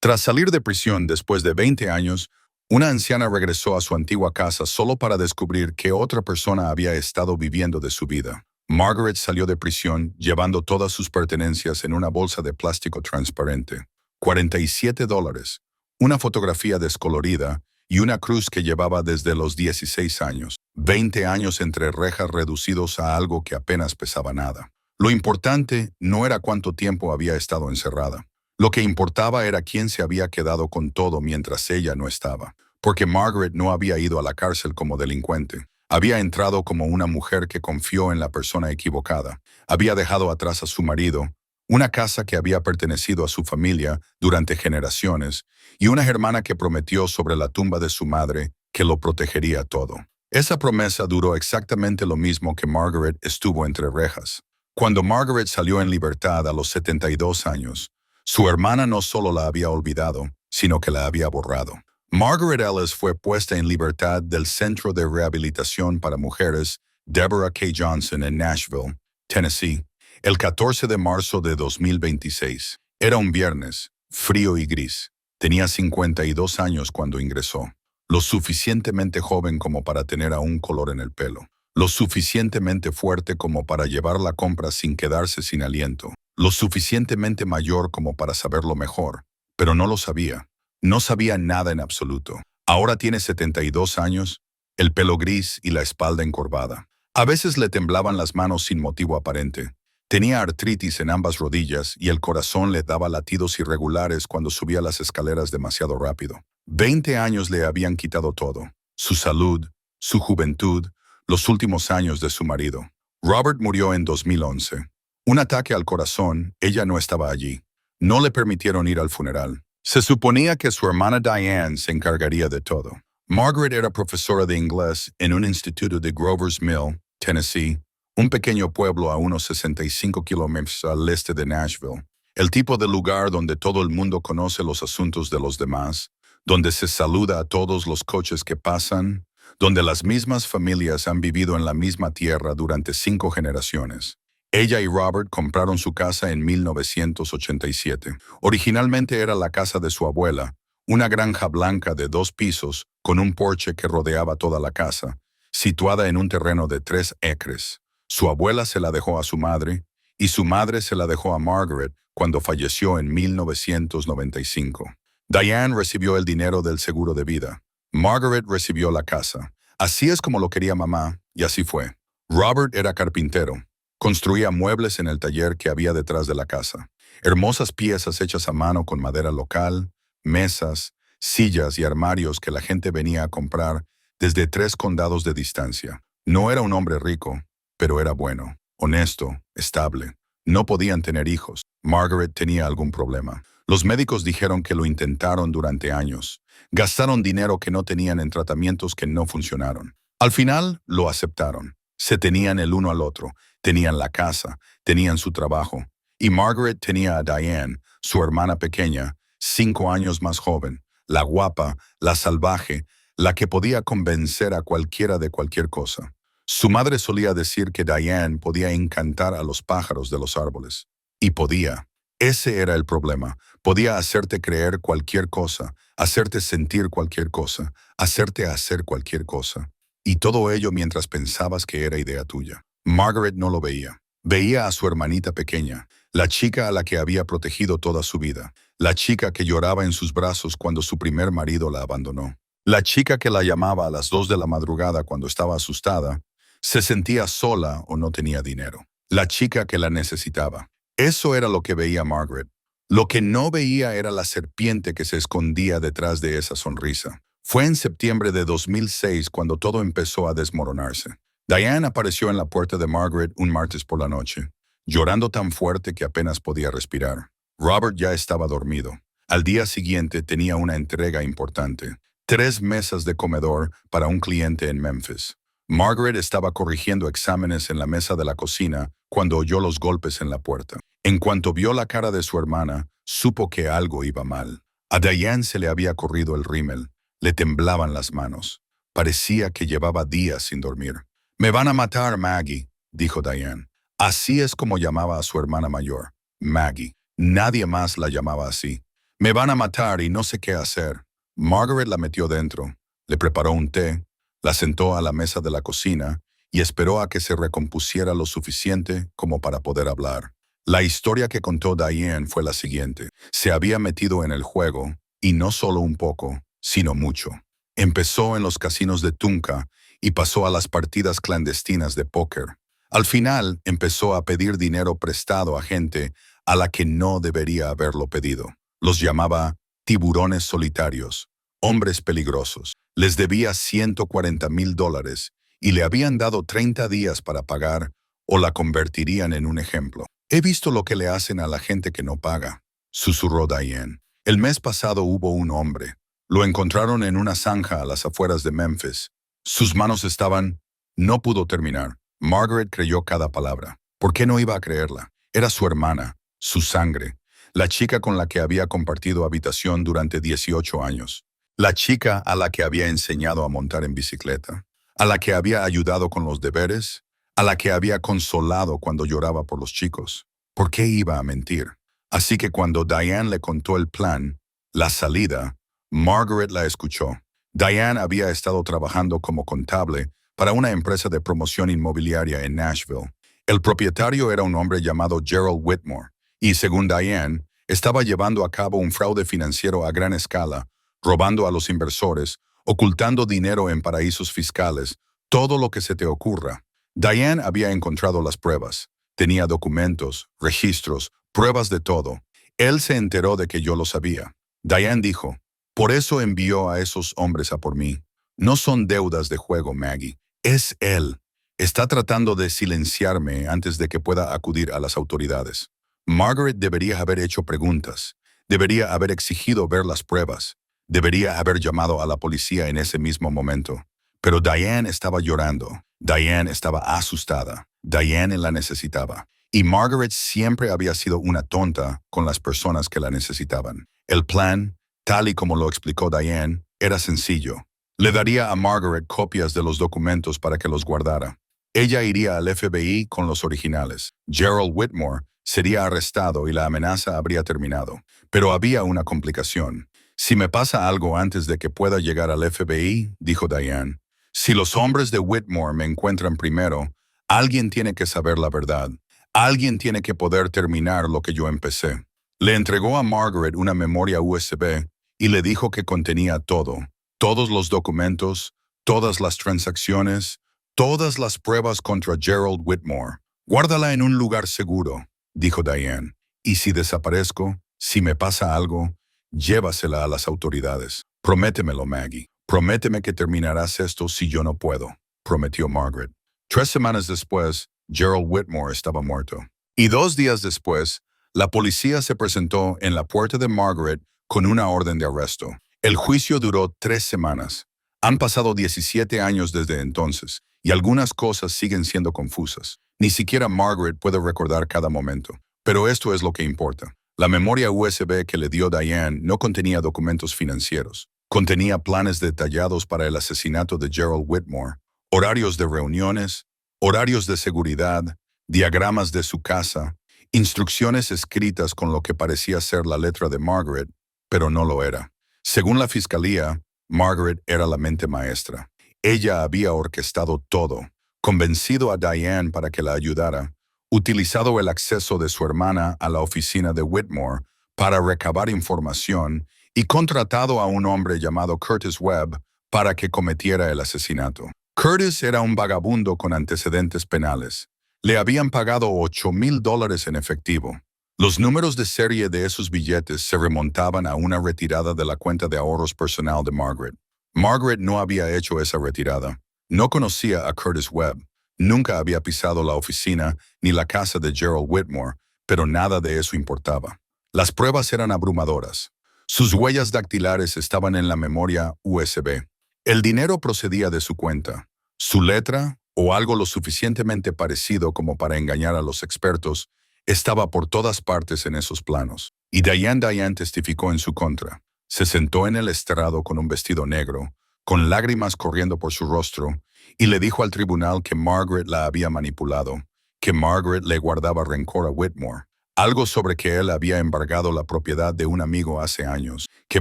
Tras salir de prisión después de 20 años, una anciana regresó a su antigua casa solo para descubrir que otra persona había estado viviendo de su vida. Margaret salió de prisión llevando todas sus pertenencias en una bolsa de plástico transparente. $47, una fotografía descolorida y una cruz que llevaba desde los 16 años. 20 años entre rejas reducidos a algo que apenas pesaba nada. Lo importante no era cuánto tiempo había estado encerrada. Lo que importaba era quién se había quedado con todo mientras ella no estaba. Porque Margaret no había ido a la cárcel como delincuente. Había entrado como una mujer que confió en la persona equivocada. Había dejado atrás a su marido, una casa que había pertenecido a su familia durante generaciones y una hermana que prometió sobre la tumba de su madre que lo protegería todo. Esa promesa duró exactamente lo mismo que Margaret estuvo entre rejas. Cuando Margaret salió en libertad a los 72 años, su hermana no solo la había olvidado, sino que la había borrado. Margaret Ellis fue puesta en libertad del Centro de Rehabilitación para Mujeres Deborah K. Johnson en Nashville, Tennessee, el 14 de marzo de 2026. Era un viernes, frío y gris. Tenía 52 años cuando ingresó. Lo suficientemente joven como para tener aún color en el pelo. Lo suficientemente fuerte como para llevar la compra sin quedarse sin aliento. Lo suficientemente mayor como para saberlo mejor, pero no lo sabía. No sabía nada en absoluto. Ahora tiene 72 años, el pelo gris y la espalda encorvada. A veces le temblaban las manos sin motivo aparente. Tenía artritis en ambas rodillas y el corazón le daba latidos irregulares cuando subía las escaleras demasiado rápido. 20 años le habían quitado todo. Su salud, su juventud, los últimos años de su marido. Robert murió en 2011. Un ataque al corazón, ella no estaba allí. No le permitieron ir al funeral. Se suponía que su hermana Diane se encargaría de todo. Margaret era profesora de inglés en un instituto de Grover's Mill, Tennessee, un pequeño pueblo a unos 65 kilómetros al este de Nashville. El tipo de lugar donde todo el mundo conoce los asuntos de los demás, donde se saluda a todos los coches que pasan, donde las mismas familias han vivido en la misma tierra durante 5 generaciones. Ella y Robert compraron su casa en 1987. Originalmente era la casa de su abuela, una granja blanca de 2 pisos con un porche que rodeaba toda la casa, situada en un terreno de 3 acres. Su abuela se la dejó a su madre y su madre se la dejó a Margaret cuando falleció en 1995. Diane recibió el dinero del seguro de vida. Margaret recibió la casa. Así es como lo quería mamá, y así fue. Robert era carpintero. Construía muebles en el taller que había detrás de la casa. Hermosas piezas hechas a mano con madera local, mesas, sillas y armarios que la gente venía a comprar desde 3 condados de distancia. No era un hombre rico, pero era bueno, honesto, estable. No podían tener hijos. Margaret tenía algún problema. Los médicos dijeron que lo intentaron durante años. Gastaron dinero que no tenían en tratamientos que no funcionaron. Al final, lo aceptaron. Se tenían el uno al otro. Tenían la casa, tenían su trabajo. Y Margaret tenía a Diane, su hermana pequeña, 5 años más joven, la guapa, la salvaje, la que podía convencer a cualquiera de cualquier cosa. Su madre solía decir que Diane podía encantar a los pájaros de los árboles. Y podía. Ese era el problema. Podía hacerte creer cualquier cosa, hacerte sentir cualquier cosa, hacerte hacer cualquier cosa. Y todo ello mientras pensabas que era idea tuya. Margaret no lo veía. Veía a su hermanita pequeña, la chica a la que había protegido toda su vida, la chica que lloraba en sus brazos cuando su primer marido la abandonó, la chica que la llamaba a las 2 de la madrugada cuando estaba asustada, se sentía sola o no tenía dinero, la chica que la necesitaba. Eso era lo que veía Margaret. Lo que no veía era la serpiente que se escondía detrás de esa sonrisa. Fue en septiembre de 2006 cuando todo empezó a desmoronarse. Diane apareció en la puerta de Margaret un martes por la noche, llorando tan fuerte que apenas podía respirar. Robert ya estaba dormido. Al día siguiente tenía una entrega importante. 3 mesas de comedor para un cliente en Memphis. Margaret estaba corrigiendo exámenes en la mesa de la cocina cuando oyó los golpes en la puerta. En cuanto vio la cara de su hermana, supo que algo iba mal. A Diane se le había corrido el rímel. Le temblaban las manos. Parecía que llevaba días sin dormir. «Me van a matar, Maggie», dijo Diane. Así es como llamaba a su hermana mayor, Maggie. Nadie más la llamaba así. Me van a matar y no sé qué hacer. Margaret la metió dentro, le preparó un té, la sentó a la mesa de la cocina y esperó a que se recompusiera lo suficiente como para poder hablar. La historia que contó Diane fue la siguiente. Se había metido en el juego, y no solo un poco, sino mucho. Empezó en los casinos de Tunca y pasó a las partidas clandestinas de póker. Al final, empezó a pedir dinero prestado a gente a la que no debería haberlo pedido. Los llamaba tiburones solitarios, hombres peligrosos. Les debía $140,000 y le habían dado 30 días para pagar o la convertirían en un ejemplo. He visto lo que le hacen a la gente que no paga, susurró Diane. El mes pasado hubo un hombre. Lo encontraron en una zanja a las afueras de Memphis. Sus manos estaban... No pudo terminar. Margaret creyó cada palabra. ¿Por qué no iba a creerla? Era su hermana, su sangre, la chica con la que había compartido habitación durante 18 años, la chica a la que había enseñado a montar en bicicleta, a la que había ayudado con los deberes, a la que había consolado cuando lloraba por los chicos. ¿Por qué iba a mentir? Así que cuando Diane le contó el plan, la salida, Margaret la escuchó. Diane había estado trabajando como contable para una empresa de promoción inmobiliaria en Nashville. El propietario era un hombre llamado Gerald Whitmore, y según Diane, estaba llevando a cabo un fraude financiero a gran escala, robando a los inversores, ocultando dinero en paraísos fiscales, todo lo que se te ocurra. Diane había encontrado las pruebas. Tenía documentos, registros, pruebas de todo. Él se enteró de que yo lo sabía. Diane dijo, por eso envió a esos hombres a por mí. No son deudas de juego, Maggie. Es él. Está tratando de silenciarme antes de que pueda acudir a las autoridades. Margaret debería haber hecho preguntas. Debería haber exigido ver las pruebas. Debería haber llamado a la policía en ese mismo momento. Pero Diane estaba llorando. Diane estaba asustada. Diane la necesitaba. Y Margaret siempre había sido una tonta con las personas que la necesitaban. El plan, tal y como lo explicó Diane, era sencillo. Le daría a Margaret copias de los documentos para que los guardara. Ella iría al FBI con los originales. Gerald Whitmore sería arrestado y la amenaza habría terminado. Pero había una complicación. Si me pasa algo antes de que pueda llegar al FBI, dijo Diane, si los hombres de Whitmore me encuentran primero, alguien tiene que saber la verdad. Alguien tiene que poder terminar lo que yo empecé. Le entregó a Margaret una memoria USB y le dijo que contenía todo. Todos los documentos, todas las transacciones, todas las pruebas contra Gerald Whitmore. Guárdala en un lugar seguro, dijo Diane. Y si desaparezco, si me pasa algo, llévasela a las autoridades. Prométemelo, Maggie. Prométeme que terminarás esto si yo no puedo, prometió Margaret. 3 semanas después, Gerald Whitmore estaba muerto. Y 2 días después, la policía se presentó en la puerta de Margaret con una orden de arresto. El juicio duró 3 semanas. Han pasado 17 años desde entonces, y algunas cosas siguen siendo confusas. Ni siquiera Margaret puede recordar cada momento. Pero esto es lo que importa. La memoria USB que le dio Diane no contenía documentos financieros. Contenía planes detallados para el asesinato de Gerald Whitmore, horarios de reuniones, horarios de seguridad, diagramas de su casa, instrucciones escritas con lo que parecía ser la letra de Margaret, pero no lo era. Según la fiscalía, Margaret era la mente maestra. Ella había orquestado todo, convencido a Diane para que la ayudara, utilizado el acceso de su hermana a la oficina de Whitmore para recabar información y contratado a un hombre llamado Curtis Webb para que cometiera el asesinato. Curtis era un vagabundo con antecedentes penales. Le habían pagado $8,000 en efectivo. Los números de serie de esos billetes se remontaban a una retirada de la cuenta de ahorros personal de Margaret. Margaret no había hecho esa retirada. No conocía a Curtis Webb. Nunca había pisado la oficina ni la casa de Gerald Whitmore, pero nada de eso importaba. Las pruebas eran abrumadoras. Sus huellas dactilares estaban en la memoria USB. El dinero procedía de su cuenta. Su letra, o algo lo suficientemente parecido como para engañar a los expertos, estaba por todas partes en esos planos. Y Diane testificó en su contra. Se sentó en el estrado con un vestido negro, con lágrimas corriendo por su rostro, y le dijo al tribunal que Margaret la había manipulado, que Margaret le guardaba rencor a Whitmore. Algo sobre que él había embargado la propiedad de un amigo hace años, que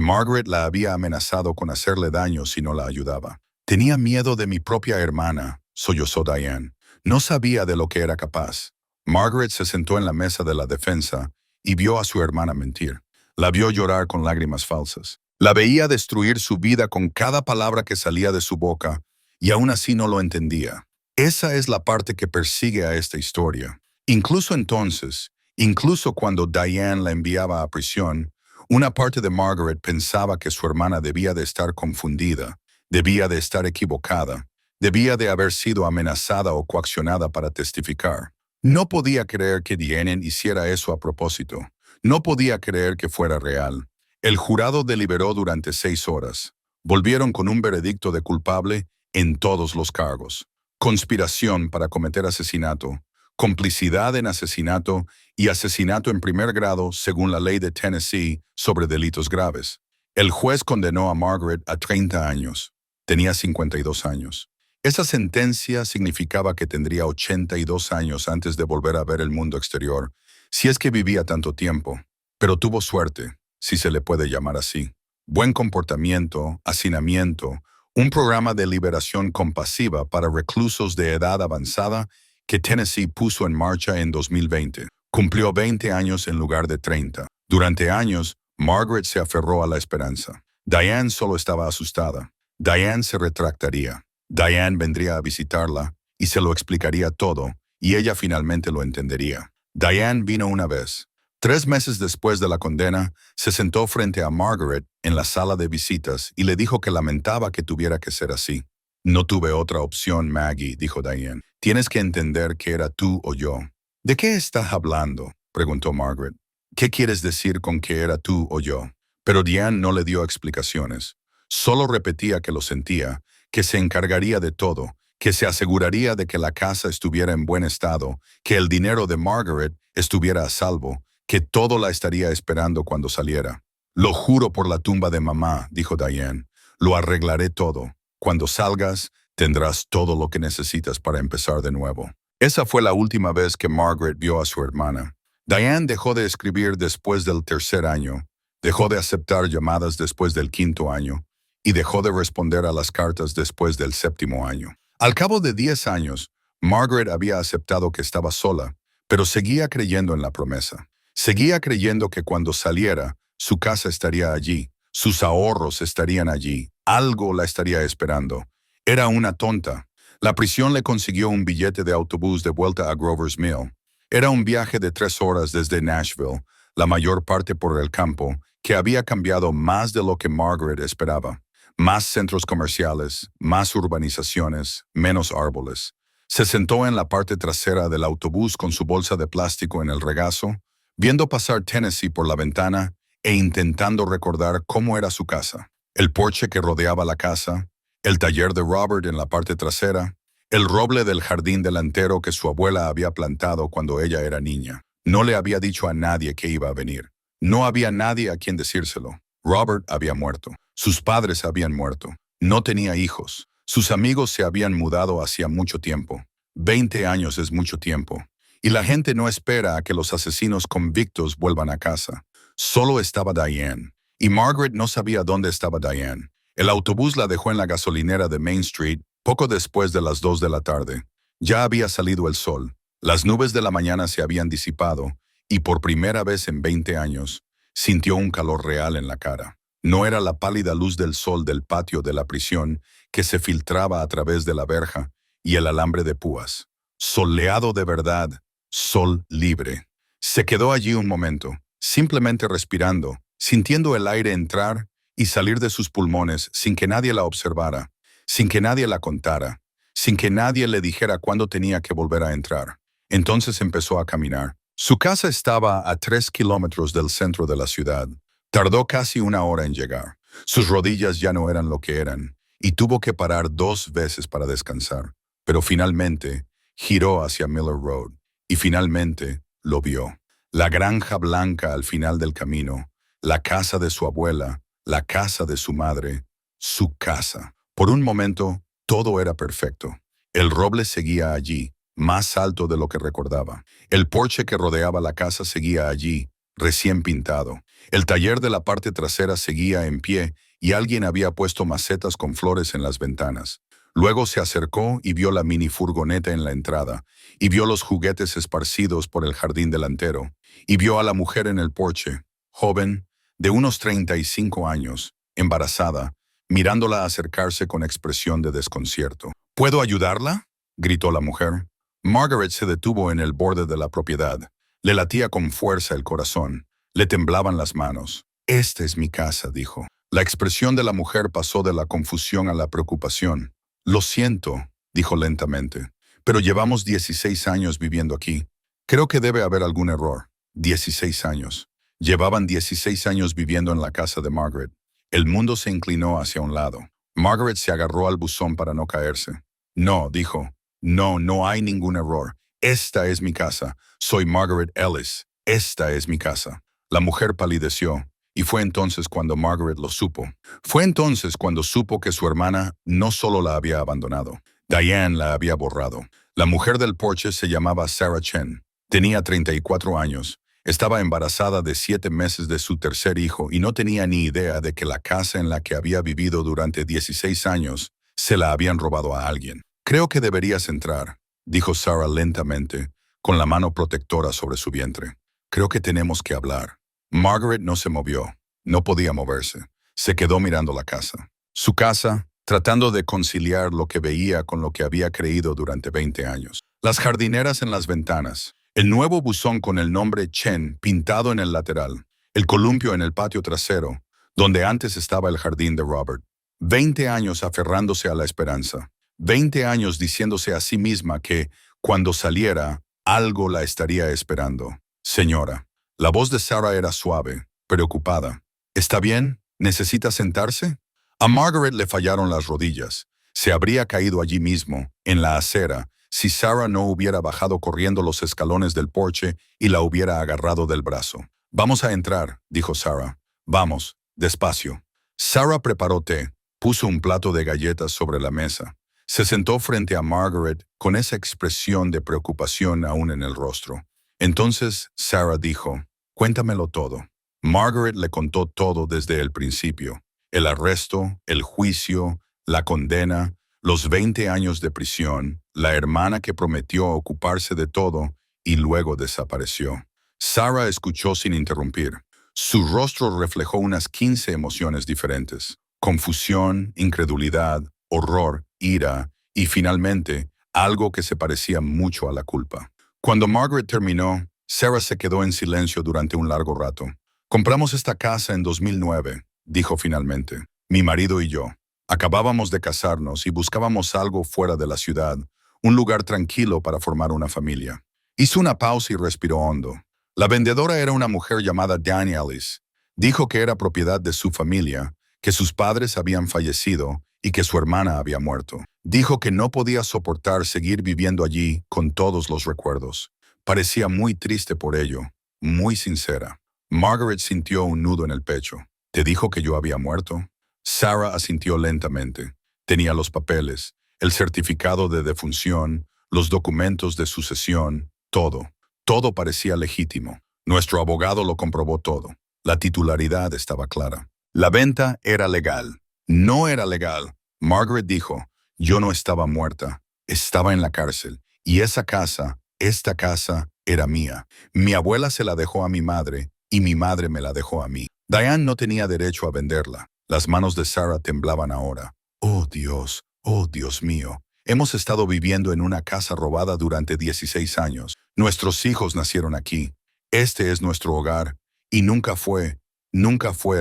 Margaret la había amenazado con hacerle daño si no la ayudaba. Tenía miedo de mi propia hermana, sollozó Diane. No sabía de lo que era capaz. Margaret se sentó en la mesa de la defensa y vio a su hermana mentir. La vio llorar con lágrimas falsas. La veía destruir su vida con cada palabra que salía de su boca, y aún así no lo entendía. Esa es la parte que persigue a esta historia. Incluso entonces, incluso cuando Diane la enviaba a prisión, una parte de Margaret pensaba que su hermana debía de estar confundida, debía de estar equivocada, debía de haber sido amenazada o coaccionada para testificar. No podía creer que Diane hiciera eso a propósito. No podía creer que fuera real. El jurado deliberó durante 6 horas. Volvieron con un veredicto de culpable en todos los cargos. Conspiración para cometer asesinato, complicidad en asesinato y asesinato en primer grado según la ley de Tennessee sobre delitos graves. El juez condenó a Margaret a 30 años. Tenía 52 años. Esa sentencia significaba que tendría 82 años antes de volver a ver el mundo exterior, si es que vivía tanto tiempo. Pero tuvo suerte, si se le puede llamar así. Buen comportamiento, hacinamiento, un programa de liberación compasiva para reclusos de edad avanzada que Tennessee puso en marcha en 2020. Cumplió 20 años en lugar de 30. Durante años, Margaret se aferró a la esperanza. Diane solo estaba asustada. Diane se retractaría. Diane vendría a visitarla y se lo explicaría todo, y ella finalmente lo entendería. Diane vino una vez. 3 meses después de la condena, se sentó frente a Margaret en la sala de visitas y le dijo que lamentaba que tuviera que ser así. No tuve otra opción, Maggie, dijo Diane. Tienes que entender que era tú o yo. ¿De qué estás hablando?, preguntó Margaret. ¿Qué quieres decir con que era tú o yo? Pero Diane no le dio explicaciones. Solo repetía que lo sentía, que se encargaría de todo, que se aseguraría de que la casa estuviera en buen estado, que el dinero de Margaret estuviera a salvo, que todo la estaría esperando cuando saliera. Lo juro por la tumba de mamá, dijo Diane. Lo arreglaré todo. Cuando salgas, tendrás todo lo que necesitas para empezar de nuevo. Esa fue la última vez que Margaret vio a su hermana. Diane dejó de escribir después del 3er año, dejó de aceptar llamadas después del 5.º año, y dejó de responder a las cartas después del 7.º año. Al cabo de 10 años, Margaret había aceptado que estaba sola, pero seguía creyendo en la promesa. Seguía creyendo que cuando saliera, su casa estaría allí, sus ahorros estarían allí, algo la estaría esperando. Era una tonta. La prisión le consiguió un billete de autobús de vuelta a Grover's Mill. Era un viaje de 3 horas desde Nashville, la mayor parte por el campo, que había cambiado más de lo que Margaret esperaba. Más centros comerciales, más urbanizaciones, menos árboles. Se sentó en la parte trasera del autobús con su bolsa de plástico en el regazo, viendo pasar Tennessee por la ventana e intentando recordar cómo era su casa. El porche que rodeaba la casa, el taller de Robert en la parte trasera, el roble del jardín delantero que su abuela había plantado cuando ella era niña. No le había dicho a nadie que iba a venir. No había nadie a quien decírselo. Robert había muerto. Sus padres habían muerto. No tenía hijos. Sus amigos se habían mudado hacía mucho tiempo. 20 años es mucho tiempo. Y la gente no espera a que los asesinos convictos vuelvan a casa. Solo estaba Diane. Y Margaret no sabía dónde estaba Diane. El autobús la dejó en la gasolinera de Main Street poco después de las 2 de la tarde. Ya había salido el sol. Las nubes de la mañana se habían disipado y por primera vez en 20 años sintió un calor real en la cara. No era la pálida luz del sol del patio de la prisión que se filtraba a través de la verja y el alambre de púas. Soleado de verdad, sol libre. Se quedó allí un momento, simplemente respirando, sintiendo el aire entrar y salir de sus pulmones sin que nadie la observara, sin que nadie la contara, sin que nadie le dijera cuándo tenía que volver a entrar. Entonces empezó a caminar. Su casa estaba a 3 kilómetros del centro de la ciudad. Tardó casi 1 hora en llegar. Sus rodillas ya no eran lo que eran, y tuvo que parar 2 veces para descansar. Pero finalmente giró hacia Miller Road, y finalmente lo vio. La granja blanca al final del camino, la casa de su abuela, la casa de su madre, su casa. Por un momento, todo era perfecto. El roble seguía allí, más alto de lo que recordaba. El porche que rodeaba la casa seguía allí, recién pintado. El taller de la parte trasera seguía en pie y alguien había puesto macetas con flores en las ventanas. Luego se acercó y vio la mini furgoneta en la entrada, y vio los juguetes esparcidos por el jardín delantero, y vio a la mujer en el porche, joven, de unos 35 años, embarazada, mirándola acercarse con expresión de desconcierto. ¿Puedo ayudarla?, gritó la mujer. Margaret se detuvo en el borde de la propiedad. Le latía con fuerza el corazón. Le temblaban las manos. «Esta es mi casa», dijo. La expresión de la mujer pasó de la confusión a la preocupación. «Lo siento», dijo lentamente, «pero llevamos 16 años viviendo aquí. Creo que debe haber algún error». 16 años. Llevaban 16 años viviendo en la casa de Margaret. El mundo se inclinó hacia un lado. Margaret se agarró al buzón para no caerse. «No», dijo. «No, no hay ningún error. Esta es mi casa. Soy Margaret Ellis. Esta es mi casa». La mujer palideció, y fue entonces cuando Margaret lo supo. Fue entonces cuando supo que su hermana no solo la había abandonado, Diane la había borrado. La mujer del porche se llamaba Sarah Chen. Tenía 34 años. Estaba embarazada de 7 meses de su tercer hijo y no tenía ni idea de que la casa en la que había vivido durante 16 años se la habían robado a alguien. «Creo que deberías entrar», dijo Sarah lentamente, con la mano protectora sobre su vientre. «Creo que tenemos que hablar». Margaret no se movió. No podía moverse. Se quedó mirando la casa. Su casa, tratando de conciliar lo que veía con lo que había creído durante 20 años. Las jardineras en las ventanas. El nuevo buzón con el nombre Chen pintado en el lateral. El columpio en el patio trasero, donde antes estaba el jardín de Robert. 20 años aferrándose a la esperanza. 20 años diciéndose a sí misma que, cuando saliera, algo la estaría esperando. «Señora». La voz de Sarah era suave, preocupada. «¿Está bien? ¿Necesita sentarse?» A Margaret le fallaron las rodillas. Se habría caído allí mismo, en la acera, si Sarah no hubiera bajado corriendo los escalones del porche y la hubiera agarrado del brazo. «Vamos a entrar», dijo Sarah. «Vamos, despacio». Sarah preparó té, puso un plato de galletas sobre la mesa. Se sentó frente a Margaret con esa expresión de preocupación aún en el rostro. Entonces Sarah dijo: «Cuéntamelo todo». Margaret le contó todo desde el principio. El arresto, el juicio, la condena, los 20 años de prisión, la hermana que prometió ocuparse de todo y luego desapareció. Sarah escuchó sin interrumpir. Su rostro reflejó unas 15 emociones diferentes: confusión, incredulidad, horror, ira y finalmente algo que se parecía mucho a la culpa. Cuando Margaret terminó, Sarah se quedó en silencio durante un largo rato. «Compramos esta casa en 2009», dijo finalmente. «Mi marido y yo. Acabábamos de casarnos y buscábamos algo fuera de la ciudad, un lugar tranquilo para formar una familia». Hizo una pausa y respiró hondo. La vendedora era una mujer llamada Diane Ellis. Dijo que era propiedad de su familia, que sus padres habían fallecido y que su hermana había muerto. Dijo que no podía soportar seguir viviendo allí con todos los recuerdos. Parecía muy triste por ello, muy sincera. Margaret sintió un nudo en el pecho. «¿Te dijo que yo había muerto?» Sarah asintió lentamente. Tenía los papeles, el certificado de defunción, los documentos de sucesión, todo. Todo parecía legítimo. Nuestro abogado lo comprobó todo. La titularidad estaba clara. La venta era legal. No era legal. Margaret dijo: «Yo no estaba muerta. Estaba en la cárcel. Y esa casa, esta casa, era mía. Mi abuela se la dejó a mi madre y mi madre me la dejó a mí». Diane no tenía derecho a venderla. Las manos de Sarah temblaban ahora. «Oh Dios mío. Hemos estado viviendo en una casa robada durante 16 años. Nuestros hijos nacieron aquí. Este es nuestro hogar y nunca fue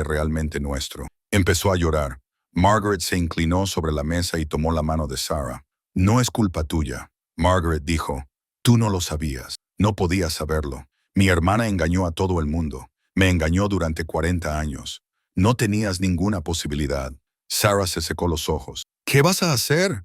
realmente nuestro». Empezó a llorar. Margaret se inclinó sobre la mesa y tomó la mano de Sarah. «No es culpa tuya», Margaret dijo. «Tú no lo sabías. No podías saberlo. Mi hermana engañó a todo el mundo. Me engañó durante 40 años. No tenías ninguna posibilidad». Sarah se secó los ojos. «¿Qué vas a hacer?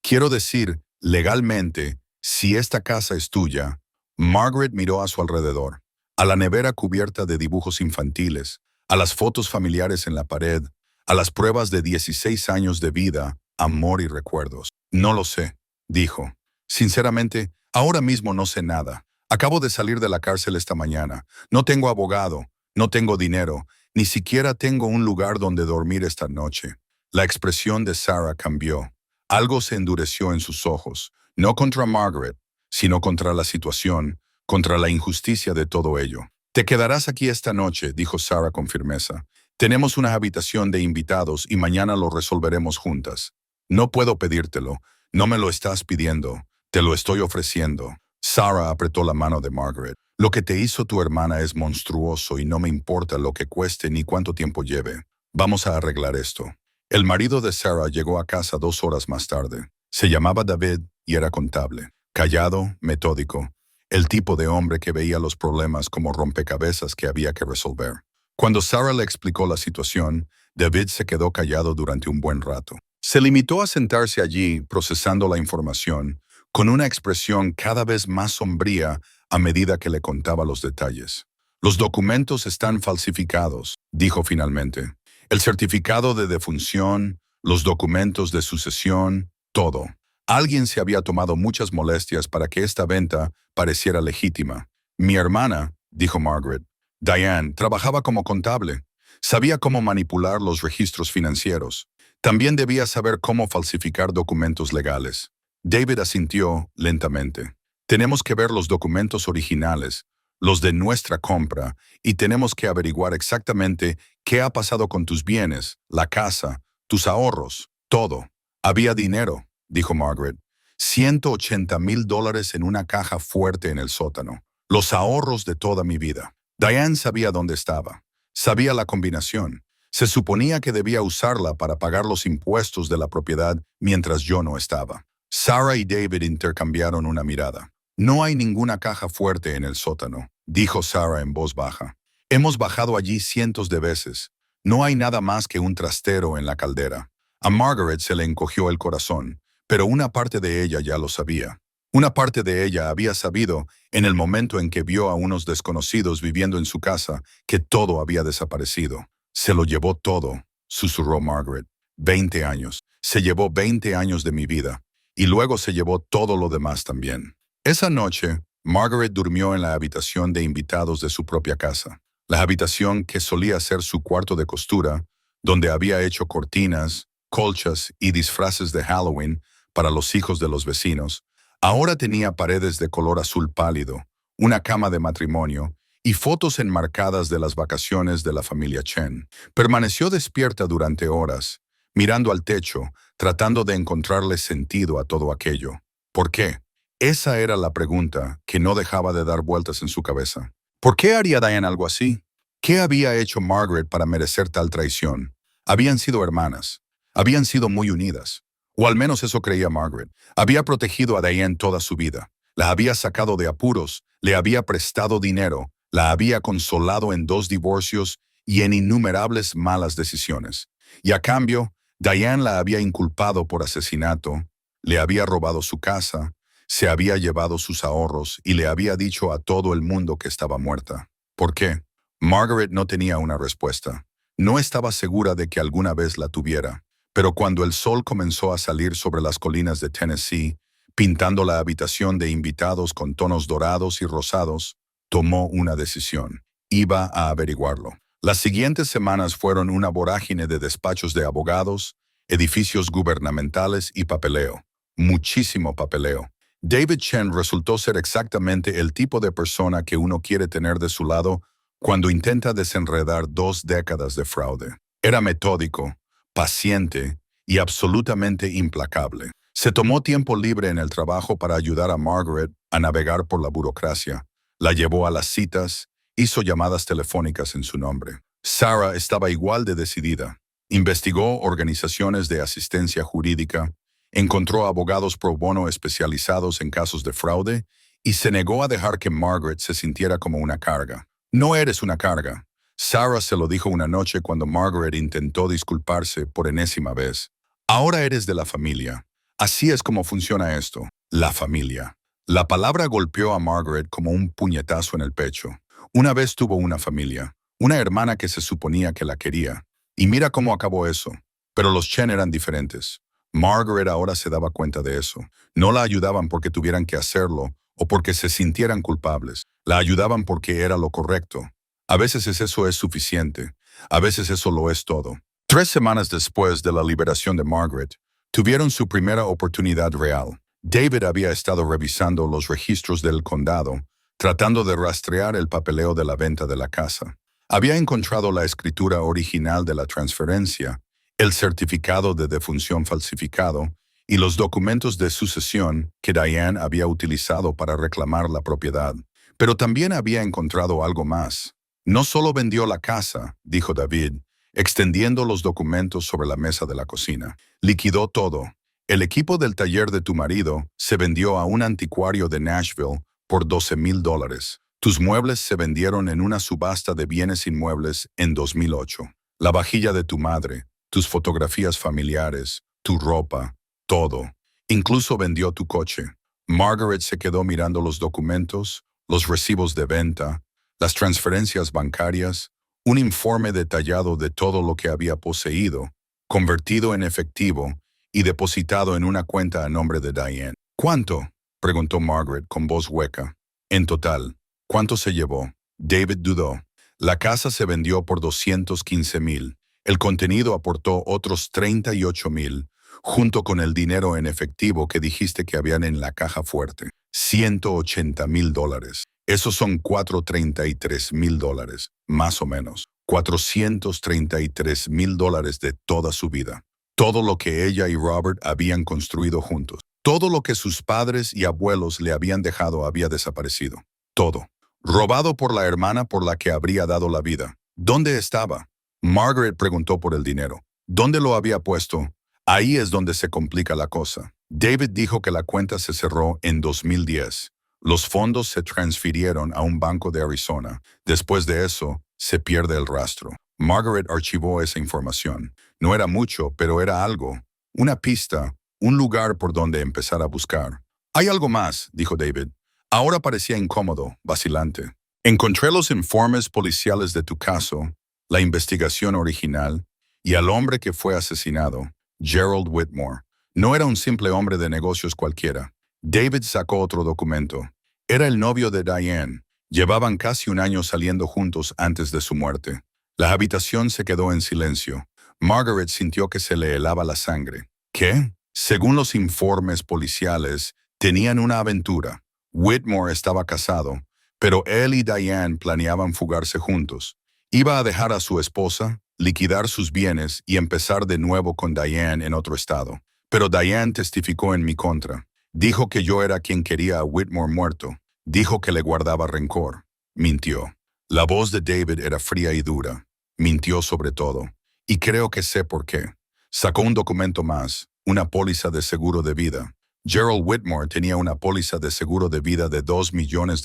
Quiero decir, legalmente, si esta casa es tuya». Margaret miró a su alrededor, a la nevera cubierta de dibujos infantiles, a las fotos familiares en la pared, a las pruebas de 16 años de vida, amor y recuerdos. «No lo sé», dijo. Sinceramente, ahora mismo no sé nada. Acabo de salir de la cárcel esta mañana. No tengo abogado, no tengo dinero, ni siquiera tengo un lugar donde dormir esta noche. La expresión de Sarah cambió. Algo se endureció en sus ojos, no contra Margaret, sino contra la situación, contra la injusticia de todo ello. Te quedarás aquí esta noche, dijo Sarah con firmeza. Tenemos una habitación de invitados y mañana lo resolveremos juntas. No puedo pedírtelo, no me lo estás pidiendo, te lo estoy ofreciendo. Sarah apretó la mano de Margaret. Lo que te hizo tu hermana es monstruoso y no me importa lo que cueste ni cuánto tiempo lleve. Vamos a arreglar esto. El marido de Sarah llegó a casa 2 horas más tarde. Se llamaba David y era contable. Callado, metódico. El tipo de hombre que veía los problemas como rompecabezas que había que resolver. Cuando Sarah le explicó la situación, David se quedó callado durante un buen rato. Se limitó a sentarse allí, procesando la información, con una expresión cada vez más sombría a medida que le contaba los detalles. Los documentos están falsificados, dijo finalmente. El certificado de defunción, los documentos de sucesión, todo. Alguien se había tomado muchas molestias para que esta venta pareciera legítima. Mi hermana, dijo Margaret, Diane, trabajaba como contable. Sabía cómo manipular los registros financieros. También debía saber cómo falsificar documentos legales. David asintió lentamente. Tenemos que ver los documentos originales, los de nuestra compra, y tenemos que averiguar exactamente qué ha pasado con tus bienes, la casa, tus ahorros, todo. Había dinero, dijo Margaret. $180,000 en una caja fuerte en el sótano. Los ahorros de toda mi vida. Diane sabía dónde estaba. Sabía la combinación. Se suponía que debía usarla para pagar los impuestos de la propiedad mientras yo no estaba. Sarah y David intercambiaron una mirada. No hay ninguna caja fuerte en el sótano, dijo Sarah en voz baja. Hemos bajado allí cientos de veces. No hay nada más que un trastero en la caldera. A Margaret se le encogió el corazón, pero una parte de ella ya lo sabía. Una parte de ella había sabido, en el momento en que vio a unos desconocidos viviendo en su casa, que todo había desaparecido. Se lo llevó todo, susurró Margaret. 20 años. Se llevó 20 años de mi vida. Y luego se llevó todo lo demás también. Esa noche, Margaret durmió en la habitación de invitados de su propia casa. La habitación que solía ser su cuarto de costura, donde había hecho cortinas, colchas y disfraces de Halloween para los hijos de los vecinos, ahora tenía paredes de color azul pálido, una cama de matrimonio y fotos enmarcadas de las vacaciones de la familia Chen. Permaneció despierta durante horas, mirando al techo, tratando de encontrarle sentido a todo aquello. ¿Por qué? Esa era la pregunta que no dejaba de dar vueltas en su cabeza. ¿Por qué haría Diane algo así? ¿Qué había hecho Margaret para merecer tal traición? Habían sido hermanas. Habían sido muy unidas. O al menos eso creía Margaret. Había protegido a Diane toda su vida. La había sacado de apuros, le había prestado dinero, la había consolado en 2 divorcios y en innumerables malas decisiones. Y a cambio, Diane la había inculpado por asesinato, le había robado su casa, se había llevado sus ahorros y le había dicho a todo el mundo que estaba muerta. ¿Por qué? Margaret no tenía una respuesta. No estaba segura de que alguna vez la tuviera. Pero cuando el sol comenzó a salir sobre las colinas de Tennessee, pintando la habitación de invitados con tonos dorados y rosados, tomó una decisión. Iba a averiguarlo. Las siguientes semanas fueron una vorágine de despachos de abogados, edificios gubernamentales y papeleo. Muchísimo papeleo. David Chen resultó ser exactamente el tipo de persona que uno quiere tener de su lado cuando intenta desenredar 2 décadas de fraude. Era metódico, paciente y absolutamente implacable. Se tomó tiempo libre en el trabajo para ayudar a Margaret a navegar por la burocracia. La llevó a las citas, hizo llamadas telefónicas en su nombre. Sarah estaba igual de decidida. Investigó organizaciones de asistencia jurídica, encontró abogados pro bono especializados en casos de fraude y se negó a dejar que Margaret se sintiera como una carga. No eres una carga. Sarah se lo dijo una noche cuando Margaret intentó disculparse por enésima vez. Ahora eres de la familia. Así es como funciona esto. La familia. La palabra golpeó a Margaret como un puñetazo en el pecho. Una vez tuvo una familia, una hermana que se suponía que la quería. Y mira cómo acabó eso. Pero los Chen eran diferentes. Margaret ahora se daba cuenta de eso. No la ayudaban porque tuvieran que hacerlo o porque se sintieran culpables. La ayudaban porque era lo correcto. A veces eso es suficiente. A veces eso lo es todo. 3 semanas después de la liberación de Margaret, tuvieron su primera oportunidad real. David había estado revisando los registros del condado, tratando de rastrear el papeleo de la venta de la casa. Había encontrado la escritura original de la transferencia, el certificado de defunción falsificado y los documentos de sucesión que Diane había utilizado para reclamar la propiedad. Pero también había encontrado algo más. No solo vendió la casa, dijo David, extendiendo los documentos sobre la mesa de la cocina. Liquidó todo. El equipo del taller de tu marido se vendió a un anticuario de Nashville por $12,000. Tus muebles se vendieron en una subasta de bienes inmuebles en 2008. La vajilla de tu madre, tus fotografías familiares, tu ropa, todo. Incluso vendió tu coche. Margaret se quedó mirando los documentos, los recibos de venta, las transferencias bancarias, un informe detallado de todo lo que había poseído, convertido en efectivo y depositado en una cuenta a nombre de Diane. ¿Cuánto?, preguntó Margaret con voz hueca. En total, ¿cuánto se llevó? David dudó. La casa se vendió por $215,000. El contenido aportó otros $38,000, junto con el dinero en efectivo que dijiste que habían en la caja fuerte. $180,000. Esos son $433,000, más o menos. $433,000 de toda su vida. Todo lo que ella y Robert habían construido juntos. Todo lo que sus padres y abuelos le habían dejado había desaparecido. Todo. Robado por la hermana por la que habría dado la vida. ¿Dónde estaba? Margaret preguntó por el dinero. ¿Dónde lo había puesto? Ahí es donde se complica la cosa. David dijo que la cuenta se cerró en 2010. Los fondos se transfirieron a un banco de Arizona. Después de eso, se pierde el rastro. Margaret archivó esa información. No era mucho, pero era algo. Una pista, un lugar por donde empezar a buscar. Hay algo más, dijo David. Ahora parecía incómodo, vacilante. Encontré los informes policiales de tu caso, la investigación original, y al hombre que fue asesinado, Gerald Whitmore. No era un simple hombre de negocios cualquiera. David sacó otro documento. Era el novio de Diane. Llevaban casi un año saliendo juntos antes de su muerte. La habitación se quedó en silencio. Margaret sintió que se le helaba la sangre. ¿Qué? Según los informes policiales, tenían una aventura. Whitmore estaba casado, pero él y Diane planeaban fugarse juntos. Iba a dejar a su esposa, liquidar sus bienes y empezar de nuevo con Diane en otro estado. Pero Diane testificó en mi contra. Dijo que yo era quien quería a Whitmore muerto. Dijo que le guardaba rencor. Mintió. La voz de David era fría y dura. Mintió sobre todo. Y creo que sé por qué. Sacó un documento más, una póliza de seguro de vida. Gerald Whitmore tenía una póliza de seguro de vida de $2 millones.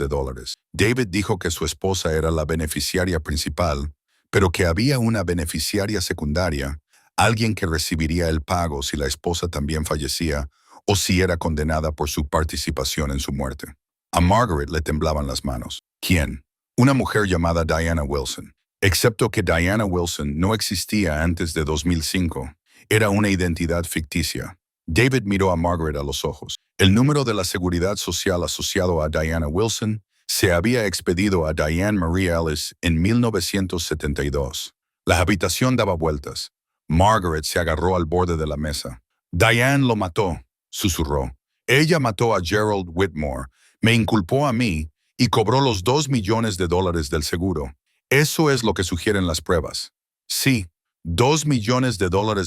David dijo que su esposa era la beneficiaria principal, pero que había una beneficiaria secundaria, alguien que recibiría el pago si la esposa también fallecía o si era condenada por su participación en su muerte. A Margaret le temblaban las manos. ¿Quién? Una mujer llamada Diana Wilson. Excepto que Diana Wilson no existía antes de 2005. Era una identidad ficticia. David miró a Margaret a los ojos. El número de la seguridad social asociado a Diana Wilson se había expedido a Diane Marie Ellis en 1972. La habitación daba vueltas. Margaret se agarró al borde de la mesa. Diane lo mató, susurró. Ella mató a Gerald Whitmore, me inculpó a mí y cobró los $2 millones del seguro. Eso es lo que sugieren las pruebas. Sí, $2 millones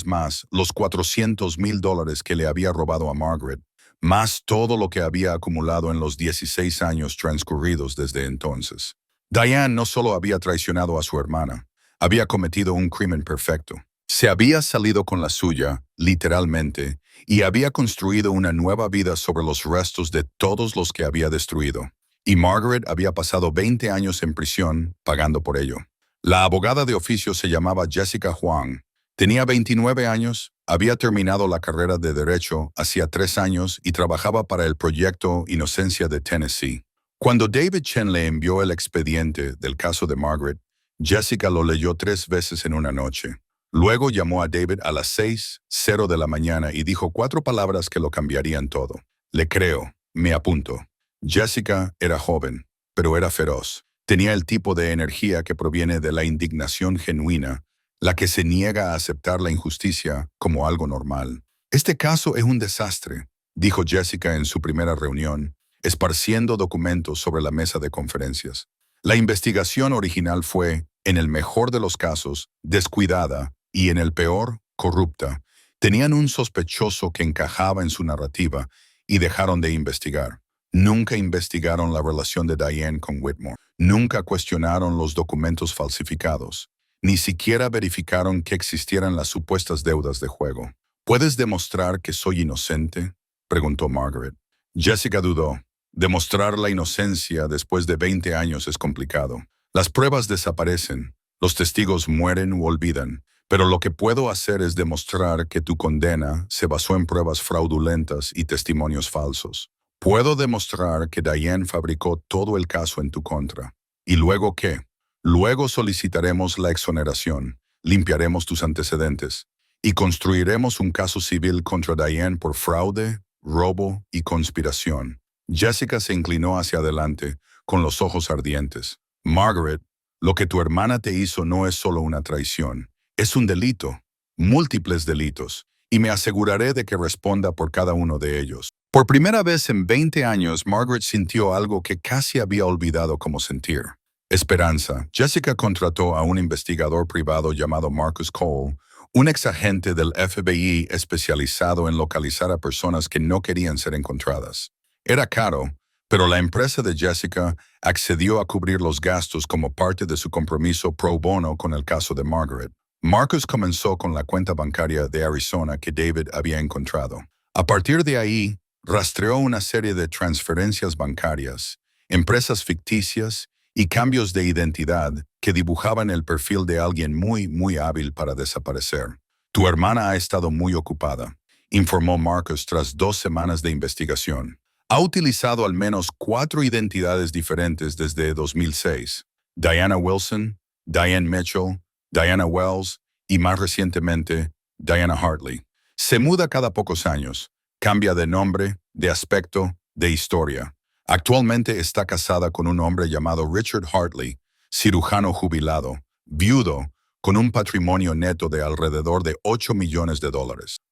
más los $400,000 que le había robado a Margaret, más todo lo que había acumulado en los 16 años transcurridos desde entonces. Diane no solo había traicionado a su hermana, había cometido un crimen perfecto. Se había salido con la suya, literalmente, y había construido una nueva vida sobre los restos de todos los que había destruido. Y Margaret había pasado 20 años en prisión pagando por ello. La abogada de oficio se llamaba Jessica Huang. Tenía 29 años, había terminado la carrera de Derecho hacía 3 años y trabajaba para el proyecto Inocencia de Tennessee. Cuando David Chen le envió el expediente del caso de Margaret, Jessica lo leyó 3 veces en una noche. Luego llamó a David a las 6:00 de la mañana y dijo 4 palabras que lo cambiarían todo. Le creo, me apunto. Jessica era joven, pero era feroz. Tenía el tipo de energía que proviene de la indignación genuina, la que se niega a aceptar la injusticia como algo normal. Este caso es un desastre, dijo Jessica en su primera reunión, esparciendo documentos sobre la mesa de conferencias. La investigación original fue, en el mejor de los casos, descuidada y, en el peor, corrupta. Tenían un sospechoso que encajaba en su narrativa y dejaron de investigar. Nunca investigaron la relación de Diane con Whitmore. Nunca cuestionaron los documentos falsificados. Ni siquiera verificaron que existieran las supuestas deudas de juego. ¿Puedes demostrar que soy inocente?, preguntó Margaret. Jessica dudó. Demostrar la inocencia después de 20 años es complicado. Las pruebas desaparecen, los testigos mueren u olvidan, pero lo que puedo hacer es demostrar que tu condena se basó en pruebas fraudulentas y testimonios falsos. Puedo demostrar que Diane fabricó todo el caso en tu contra. ¿Y luego qué? Luego solicitaremos la exoneración, limpiaremos tus antecedentes y construiremos un caso civil contra Diane por fraude, robo y conspiración. Jessica se inclinó hacia adelante, con los ojos ardientes. Margaret, lo que tu hermana te hizo no es solo una traición, es un delito, múltiples delitos, y me aseguraré de que responda por cada uno de ellos. Por primera vez en 20 años, Margaret sintió algo que casi había olvidado cómo sentir. Esperanza. Jessica contrató a un investigador privado llamado Marcus Cole, un exagente del FBI especializado en localizar a personas que no querían ser encontradas. Era caro, pero la empresa de Jessica accedió a cubrir los gastos como parte de su compromiso pro bono con el caso de Margaret. Marcus comenzó con la cuenta bancaria de Arizona que David había encontrado. A partir de ahí, rastreó una serie de transferencias bancarias, empresas ficticias y cambios de identidad que dibujaban el perfil de alguien muy hábil para desaparecer. Tu hermana ha estado muy ocupada, informó Marcus tras 2 semanas de investigación. Ha utilizado al menos 4 identidades diferentes desde 2006. Diana Wilson, Diane Mitchell, Diana Wells y más recientemente, Diana Hartley. Se muda cada pocos años, cambia de nombre, de aspecto, de historia. Actualmente está casada con un hombre llamado Richard Hartley, cirujano jubilado, viudo, con un patrimonio neto de alrededor de $8 millones.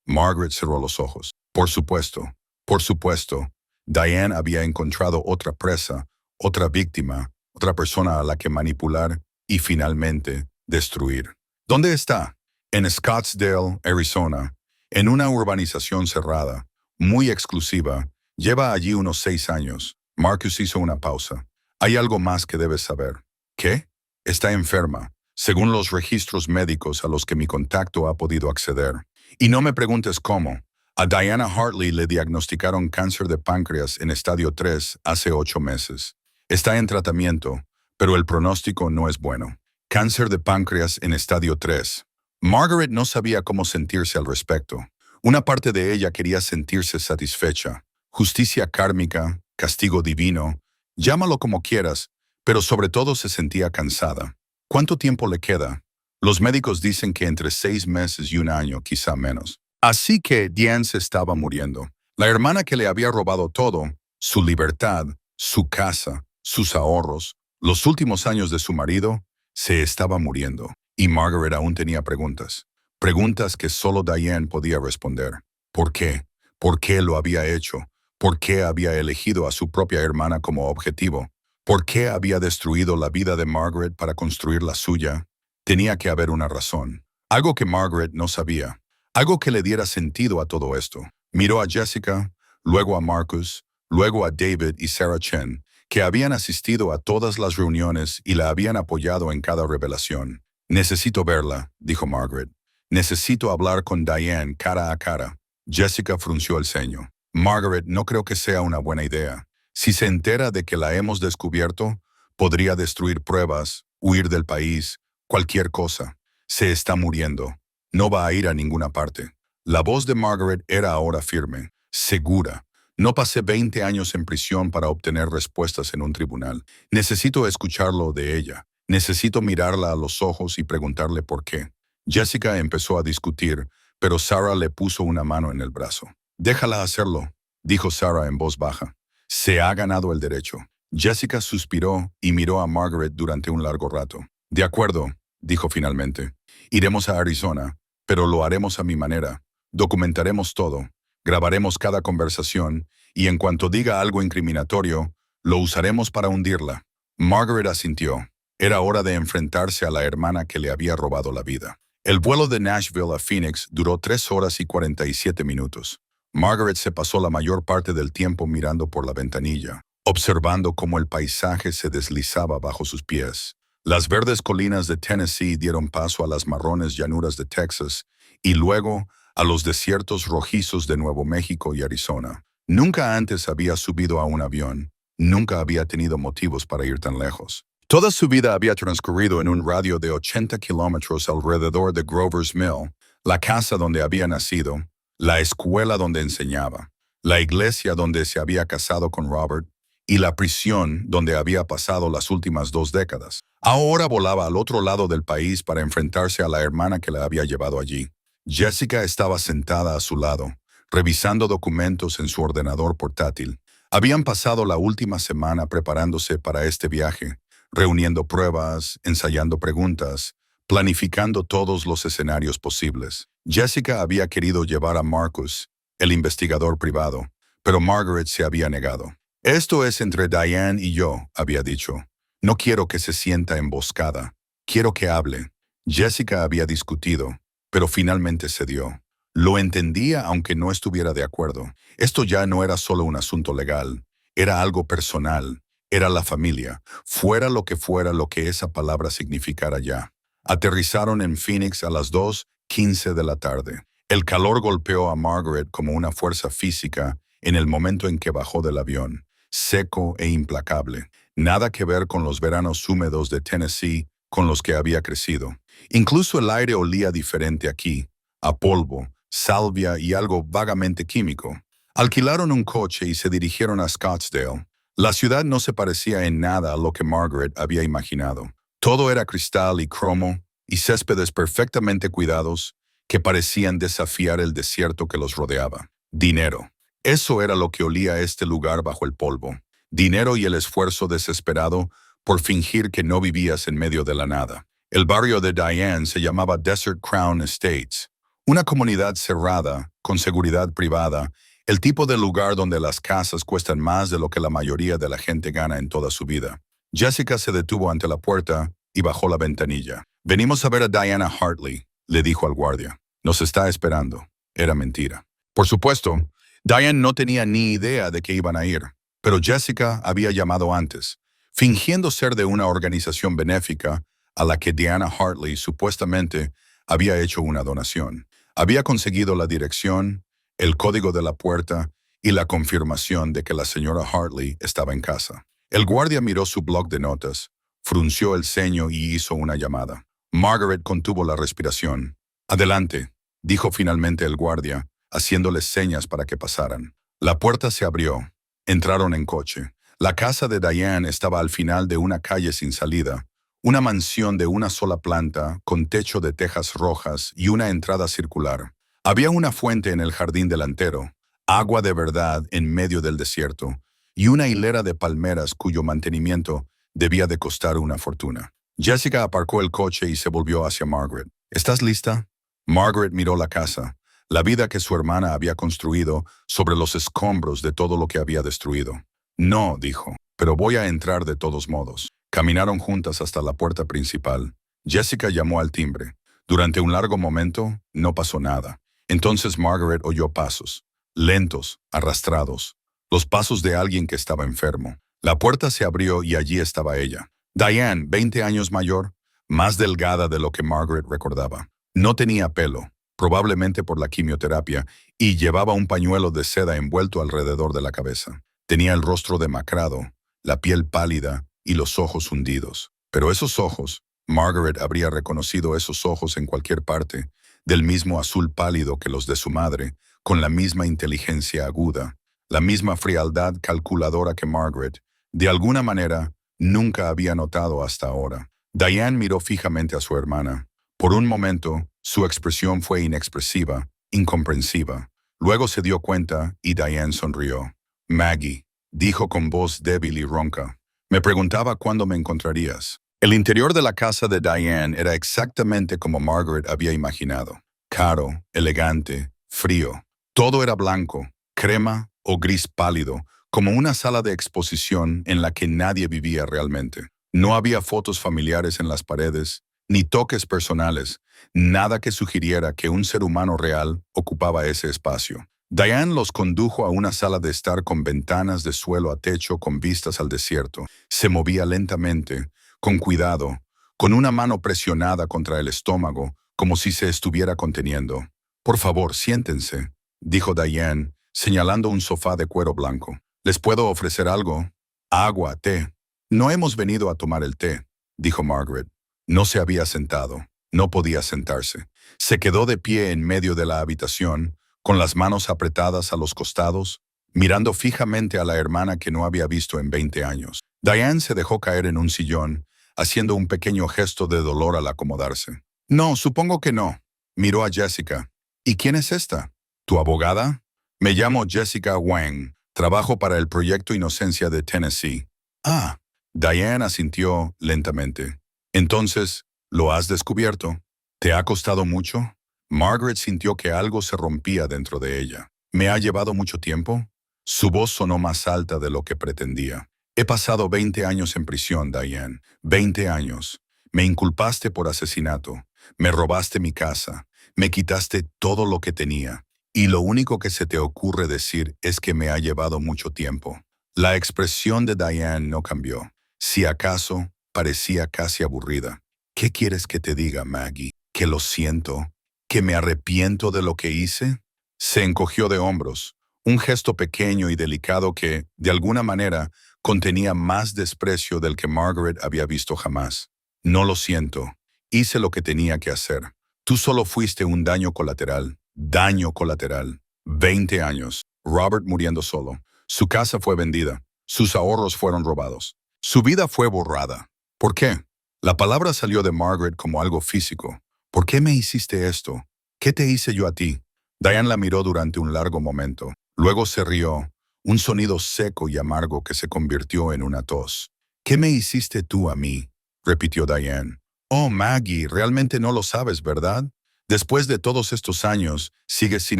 Margaret cerró los ojos. Por supuesto, Diane había encontrado otra presa, otra víctima, otra persona a la que manipular y finalmente destruir. ¿Dónde está? En Scottsdale, Arizona, en una urbanización cerrada, muy exclusiva. Lleva allí unos 6 años. Marcus hizo una pausa. Hay algo más que debes saber. ¿Qué? Está enferma, según los registros médicos a los que mi contacto ha podido acceder. Y no me preguntes cómo. A Diana Hartley le diagnosticaron cáncer de páncreas en estadio 3 hace 8 meses. Está en tratamiento, pero el pronóstico no es bueno. Cáncer de páncreas en estadio 3. Margaret no sabía cómo sentirse al respecto. Una parte de ella quería sentirse satisfecha. Justicia kármica, castigo divino, llámalo como quieras, pero sobre todo se sentía cansada. ¿Cuánto tiempo le queda? Los médicos dicen que entre 6 meses y 1 año, quizá menos. Así que Diane se estaba muriendo. La hermana que le había robado todo, su libertad, su casa, sus ahorros, los últimos años de su marido, se estaba muriendo. Y Margaret aún tenía preguntas. Preguntas que solo Diane podía responder. ¿Por qué? ¿Por qué lo había hecho? ¿Por qué había elegido a su propia hermana como objetivo? ¿Por qué había destruido la vida de Margaret para construir la suya? Tenía que haber una razón. Algo que Margaret no sabía. Algo que le diera sentido a todo esto. Miró a Jessica, luego a Marcus, luego a David y Sarah Chen, que habían asistido a todas las reuniones y la habían apoyado en cada revelación. Necesito verla, dijo Margaret. Necesito hablar con Diane cara a cara. Jessica frunció el ceño. Margaret, no creo que sea una buena idea. Si se entera de que la hemos descubierto, podría destruir pruebas, huir del país, cualquier cosa. Se está muriendo. No va a ir a ninguna parte. La voz de Margaret era ahora firme, segura. No pasé 20 años en prisión para obtener respuestas en un tribunal. Necesito escucharlo de ella. Necesito mirarla a los ojos y preguntarle por qué. Jessica empezó a discutir, pero Sarah le puso una mano en el brazo. «Déjala hacerlo», dijo Sarah en voz baja. «Se ha ganado el derecho». Jessica suspiró y miró a Margaret durante un largo rato. «De acuerdo», dijo finalmente. «Iremos a Arizona, pero lo haremos a mi manera. Documentaremos todo, grabaremos cada conversación, y en cuanto diga algo incriminatorio, lo usaremos para hundirla». Margaret asintió. Era hora de enfrentarse a la hermana que le había robado la vida. El vuelo de Nashville a Phoenix duró 3 horas y 47 minutos. Margaret se pasó la mayor parte del tiempo mirando por la ventanilla, observando cómo el paisaje se deslizaba bajo sus pies. Las verdes colinas de Tennessee dieron paso a las marrones llanuras de Texas y luego a los desiertos rojizos de Nuevo México y Arizona. Nunca antes había subido a un avión, nunca había tenido motivos para ir tan lejos. Toda su vida había transcurrido en un radio de 80 kilómetros alrededor de Grover's Mill, la casa donde había nacido, la escuela donde enseñaba, la iglesia donde se había casado con Robert y la prisión donde había pasado las últimas 2 décadas. Ahora volaba al otro lado del país para enfrentarse a la hermana que la había llevado allí. Jessica estaba sentada a su lado, revisando documentos en su ordenador portátil. Habían pasado la última semana preparándose para este viaje, reuniendo pruebas, ensayando preguntas, planificando todos los escenarios posibles. Jessica había querido llevar a Marcus, el investigador privado, pero Margaret se había negado. «Esto es entre Diane y yo», había dicho. «No quiero que se sienta emboscada. Quiero que hable». Jessica había discutido, pero finalmente cedió. Lo entendía aunque no estuviera de acuerdo. Esto ya no era solo un asunto legal, era algo personal. Era la familia, fuera lo que esa palabra significara ya. Aterrizaron en Phoenix a las 2:15 de la tarde. El calor golpeó a Margaret como una fuerza física en el momento en que bajó del avión, seco e implacable. Nada que ver con los veranos húmedos de Tennessee con los que había crecido. Incluso el aire olía diferente aquí, a polvo, salvia y algo vagamente químico. Alquilaron un coche y se dirigieron a Scottsdale. La ciudad no se parecía en nada a lo que Margaret había imaginado. Todo era cristal y cromo, y céspedes perfectamente cuidados que parecían desafiar el desierto que los rodeaba. Dinero. Eso era lo que olía este lugar bajo el polvo. Dinero y el esfuerzo desesperado por fingir que no vivías en medio de la nada. El barrio de Diane se llamaba Desert Crown Estates, una comunidad cerrada, con seguridad privada, el tipo de lugar donde las casas cuestan más de lo que la mayoría de la gente gana en toda su vida. Jessica se detuvo ante la puerta y bajó la ventanilla. «Venimos a ver a Diana Hartley», le dijo al guardia. «Nos está esperando». Era mentira. Por supuesto, Diane no tenía ni idea de que iban a ir, pero Jessica había llamado antes, fingiendo ser de una organización benéfica a la que Diana Hartley supuestamente había hecho una donación. Había conseguido la dirección, el código de la puerta y la confirmación de que la señora Hartley estaba en casa. El guardia miró su bloc de notas, frunció el ceño y hizo una llamada. Margaret contuvo la respiración. «Adelante», dijo finalmente el guardia, haciéndoles señas para que pasaran. La puerta se abrió. Entraron en coche. La casa de Diane estaba al final de una calle sin salida, una mansión de una sola planta, con techo de tejas rojas y una entrada circular. Había una fuente en el jardín delantero, agua de verdad en medio del desierto, y una hilera de palmeras cuyo mantenimiento debía de costar una fortuna. Jessica aparcó el coche y se volvió hacia Margaret. «¿Estás lista?» Margaret miró la casa, la vida que su hermana había construido sobre los escombros de todo lo que había destruido. «No», dijo, «pero voy a entrar de todos modos». Caminaron juntas hasta la puerta principal. Jessica llamó al timbre. Durante un largo momento, no pasó nada. Entonces Margaret oyó pasos, lentos, arrastrados, los pasos de alguien que estaba enfermo. La puerta se abrió y allí estaba ella. Diane, 20 años mayor, más delgada de lo que Margaret recordaba. No tenía pelo, probablemente por la quimioterapia, y llevaba un pañuelo de seda envuelto alrededor de la cabeza. Tenía el rostro demacrado, la piel pálida y los ojos hundidos. Pero esos ojos, Margaret habría reconocido esos ojos en cualquier parte, del mismo azul pálido que los de su madre, con la misma inteligencia aguda, la misma frialdad calculadora que Margaret, de alguna manera, nunca había notado hasta ahora. Diane miró fijamente a su hermana. Por un momento, Su expresión fue inexpresiva, incomprensiva. Luego se dio cuenta y Diane sonrió. Maggie, dijo con voz débil y ronca. Me preguntaba cuándo me encontrarías. El interior de la casa de Diane era exactamente como Margaret había imaginado. Caro, elegante, frío. Todo era blanco, crema o gris pálido, como una sala de exposición en la que nadie vivía realmente. No había fotos familiares en las paredes, ni toques personales, nada que sugiriera que un ser humano real ocupaba ese espacio. Diane los condujo a una sala de estar con ventanas de suelo a techo con vistas al desierto. Se movía lentamente, con cuidado, con una mano presionada contra el estómago, como si se estuviera conteniendo. Por favor, siéntense, dijo Diane, señalando un sofá de cuero blanco. ¿Les puedo ofrecer algo? Agua, té. No hemos venido a tomar el té, dijo Margaret. No se había sentado. No podía sentarse. Se quedó de pie en medio de la habitación, con las manos apretadas a los costados, mirando fijamente a la hermana que no había visto en 20 años. Diane se dejó caer en un sillón, haciendo un pequeño gesto de dolor al acomodarse. No, supongo que no. Miró a Jessica. ¿Y quién es esta? ¿Tu abogada? Me llamo Jessica Wang. Trabajo para el Proyecto Inocencia de Tennessee. Ah. Diane asintió lentamente. Entonces, ¿lo has descubierto? ¿Te ha costado mucho? Margaret sintió que algo se rompía dentro de ella. ¿Me ha llevado mucho tiempo? Su voz sonó más alta de lo que pretendía. He pasado 20 años en prisión, Diane. 20 años. Me inculpaste por asesinato. Me robaste mi casa. Me quitaste todo lo que tenía. Y lo único que se te ocurre decir es que me ha llevado mucho tiempo. La expresión de Diane no cambió. Si acaso, parecía casi aburrida. ¿Qué quieres que te diga, Maggie? ¿Que lo siento? ¿Que me arrepiento de lo que hice? Se encogió de hombros, un gesto pequeño y delicado que, de alguna manera, contenía más desprecio del que Margaret había visto jamás. No lo siento. Hice lo que tenía que hacer. Tú solo fuiste un daño colateral. Daño colateral. 20 años. Robert muriendo solo. Su casa fue vendida. Sus ahorros fueron robados. Su vida fue borrada. ¿Por qué? La palabra salió de Margaret como algo físico. ¿Por qué me hiciste esto? ¿Qué te hice yo a ti? Diane la miró durante un largo momento. Luego se rió, un sonido seco y amargo que se convirtió en una tos. ¿Qué me hiciste tú a mí? Repitió Diane. Oh, Maggie, realmente no lo sabes, ¿verdad? Después de todos estos años, sigues sin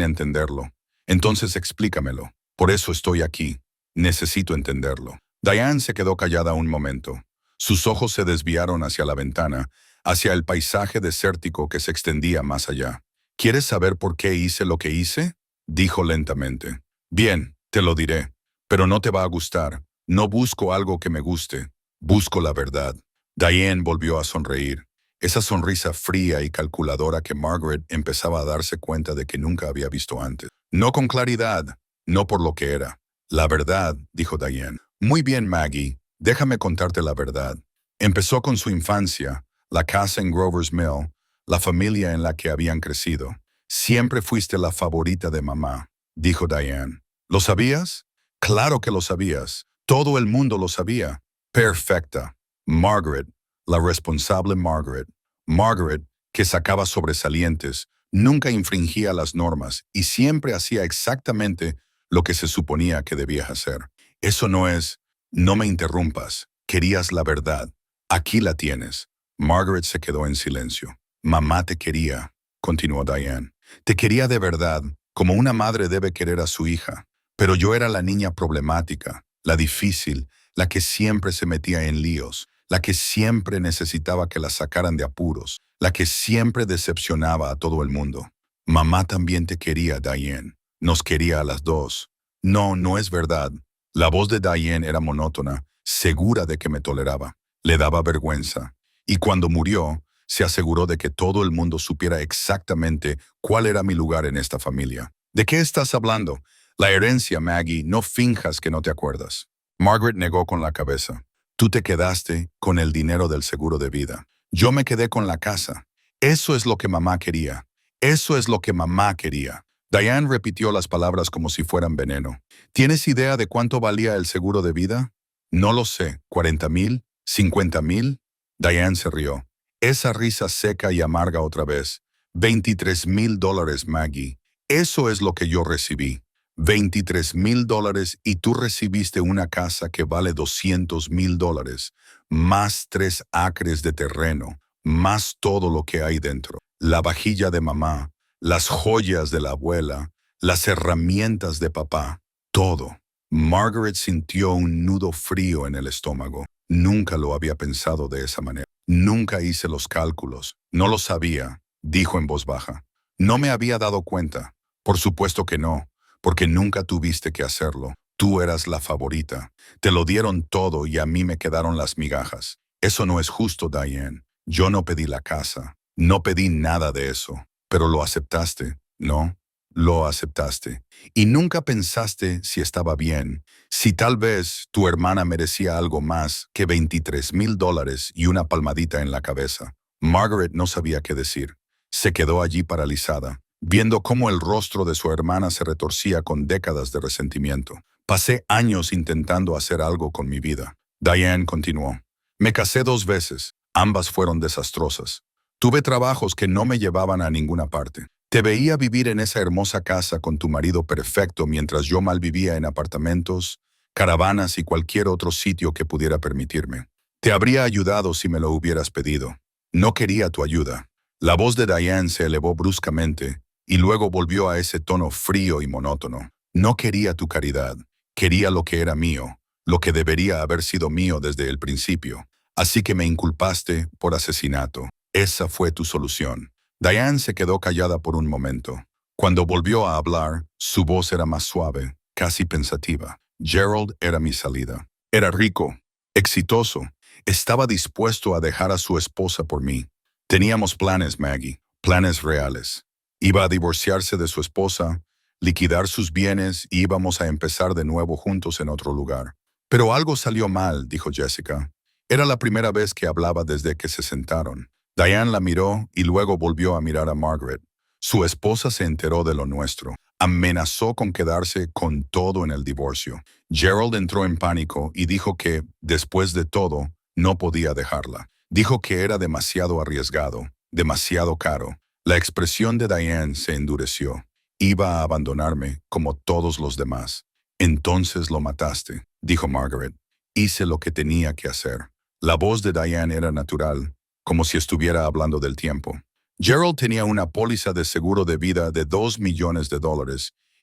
entenderlo. Entonces explícamelo. Por eso estoy aquí. Necesito entenderlo. Diane se quedó callada un momento. Sus ojos se desviaron hacia la ventana, hacia el paisaje desértico que se extendía más allá. ¿Quieres saber por qué hice lo que hice? Dijo lentamente. Bien, te lo diré, pero no te va a gustar. No busco algo que me guste. Busco la verdad. Diane volvió a sonreír. Esa sonrisa fría y calculadora que Margaret empezaba a darse cuenta de que nunca había visto antes. No con claridad, no por lo que era. La verdad, dijo Diane. Muy bien, Maggie, déjame contarte la verdad. Empezó con su infancia, la casa en Grover's Mill, la familia en la que habían crecido. Siempre fuiste la favorita de mamá, dijo Diane. ¿Lo sabías? Claro que lo sabías. Todo el mundo lo sabía. Perfecta. Margaret, la responsable Margaret. Margaret, que sacaba sobresalientes, nunca infringía las normas y siempre hacía exactamente lo que se suponía que debías hacer. Eso no es... No me interrumpas. Querías la verdad. Aquí la tienes. Margaret se quedó en silencio. Mamá te quería, continuó Diane. Te quería de verdad, como una madre debe querer a su hija. Pero yo era la niña problemática, la difícil, la que siempre se metía en líos, la que siempre necesitaba que la sacaran de apuros, la que siempre decepcionaba a todo el mundo. Mamá también te quería, Diane. Nos quería a las dos. No, no es verdad. La voz de Diane era monótona, segura de que me toleraba. Le daba vergüenza. Y cuando murió, se aseguró de que todo el mundo supiera exactamente cuál era mi lugar en esta familia. ¿De qué estás hablando? La herencia, Maggie, no finjas que no te acuerdas. Margaret negó con la cabeza. Tú te quedaste con el dinero del seguro de vida. Yo me quedé con la casa. Eso es lo que mamá quería. Eso es lo que mamá quería. Diane repitió las palabras como si fueran veneno. ¿Tienes idea de cuánto valía el seguro de vida? No lo sé. ¿40,000? ¿50,000? Diane se rió. Esa risa seca y amarga otra vez. $23,000, Maggie. Eso es lo que yo recibí. $23,000 y tú recibiste una casa que vale $200,000, más 3 acres de terreno, más todo lo que hay dentro. La vajilla de mamá, las joyas de la abuela, las herramientas de papá, todo. Margaret sintió un nudo frío en el estómago. Nunca lo había pensado de esa manera. Nunca hice los cálculos. No lo sabía, dijo en voz baja. No me había dado cuenta. Por supuesto que no, porque nunca tuviste que hacerlo. Tú eras la favorita. Te lo dieron todo y a mí me quedaron las migajas. Eso no es justo, Diane. Yo no pedí la casa. No pedí nada de eso. Pero lo aceptaste, ¿no? Lo aceptaste. Y nunca pensaste si estaba bien, si tal vez tu hermana merecía algo más que $23,000 y una palmadita en la cabeza. Margaret no sabía qué decir. Se quedó allí paralizada, viendo cómo el rostro de su hermana se retorcía con décadas de resentimiento. Pasé años intentando hacer algo con mi vida. Diane continuó. Me casé 2 veces. Ambas fueron desastrosas. Tuve trabajos que no me llevaban a ninguna parte. Te veía vivir en esa hermosa casa con tu marido perfecto mientras yo malvivía en apartamentos, caravanas y cualquier otro sitio que pudiera permitirme. Te habría ayudado si me lo hubieras pedido. No quería tu ayuda. La voz de Diane se elevó bruscamente y luego volvió a ese tono frío y monótono. No quería tu caridad. Quería lo que era mío, lo que debería haber sido mío desde el principio. Así que me inculpaste por asesinato. Esa fue tu solución. Diane se quedó callada por un momento. Cuando volvió a hablar, su voz era más suave, casi pensativa. Gerald era mi salida. Era rico, exitoso. Estaba dispuesto a dejar a su esposa por mí. Teníamos planes, Maggie, planes reales. Iba a divorciarse de su esposa, liquidar sus bienes y íbamos a empezar de nuevo juntos en otro lugar. Pero algo salió mal, dijo Jessica. Era la primera vez que hablaba desde que se sentaron. Diane la miró y luego volvió a mirar a Margaret. Su esposa se enteró de lo nuestro. Amenazó con quedarse con todo en el divorcio. Gerald entró en pánico y dijo que, después de todo, no podía dejarla. Dijo que era demasiado arriesgado, demasiado caro. La expresión de Diane se endureció. Iba a abandonarme como todos los demás. Entonces lo mataste, dijo Margaret. Hice lo que tenía que hacer. La voz de Diane era natural, como si estuviera hablando del tiempo. Gerald tenía una póliza de seguro de vida de $2 millones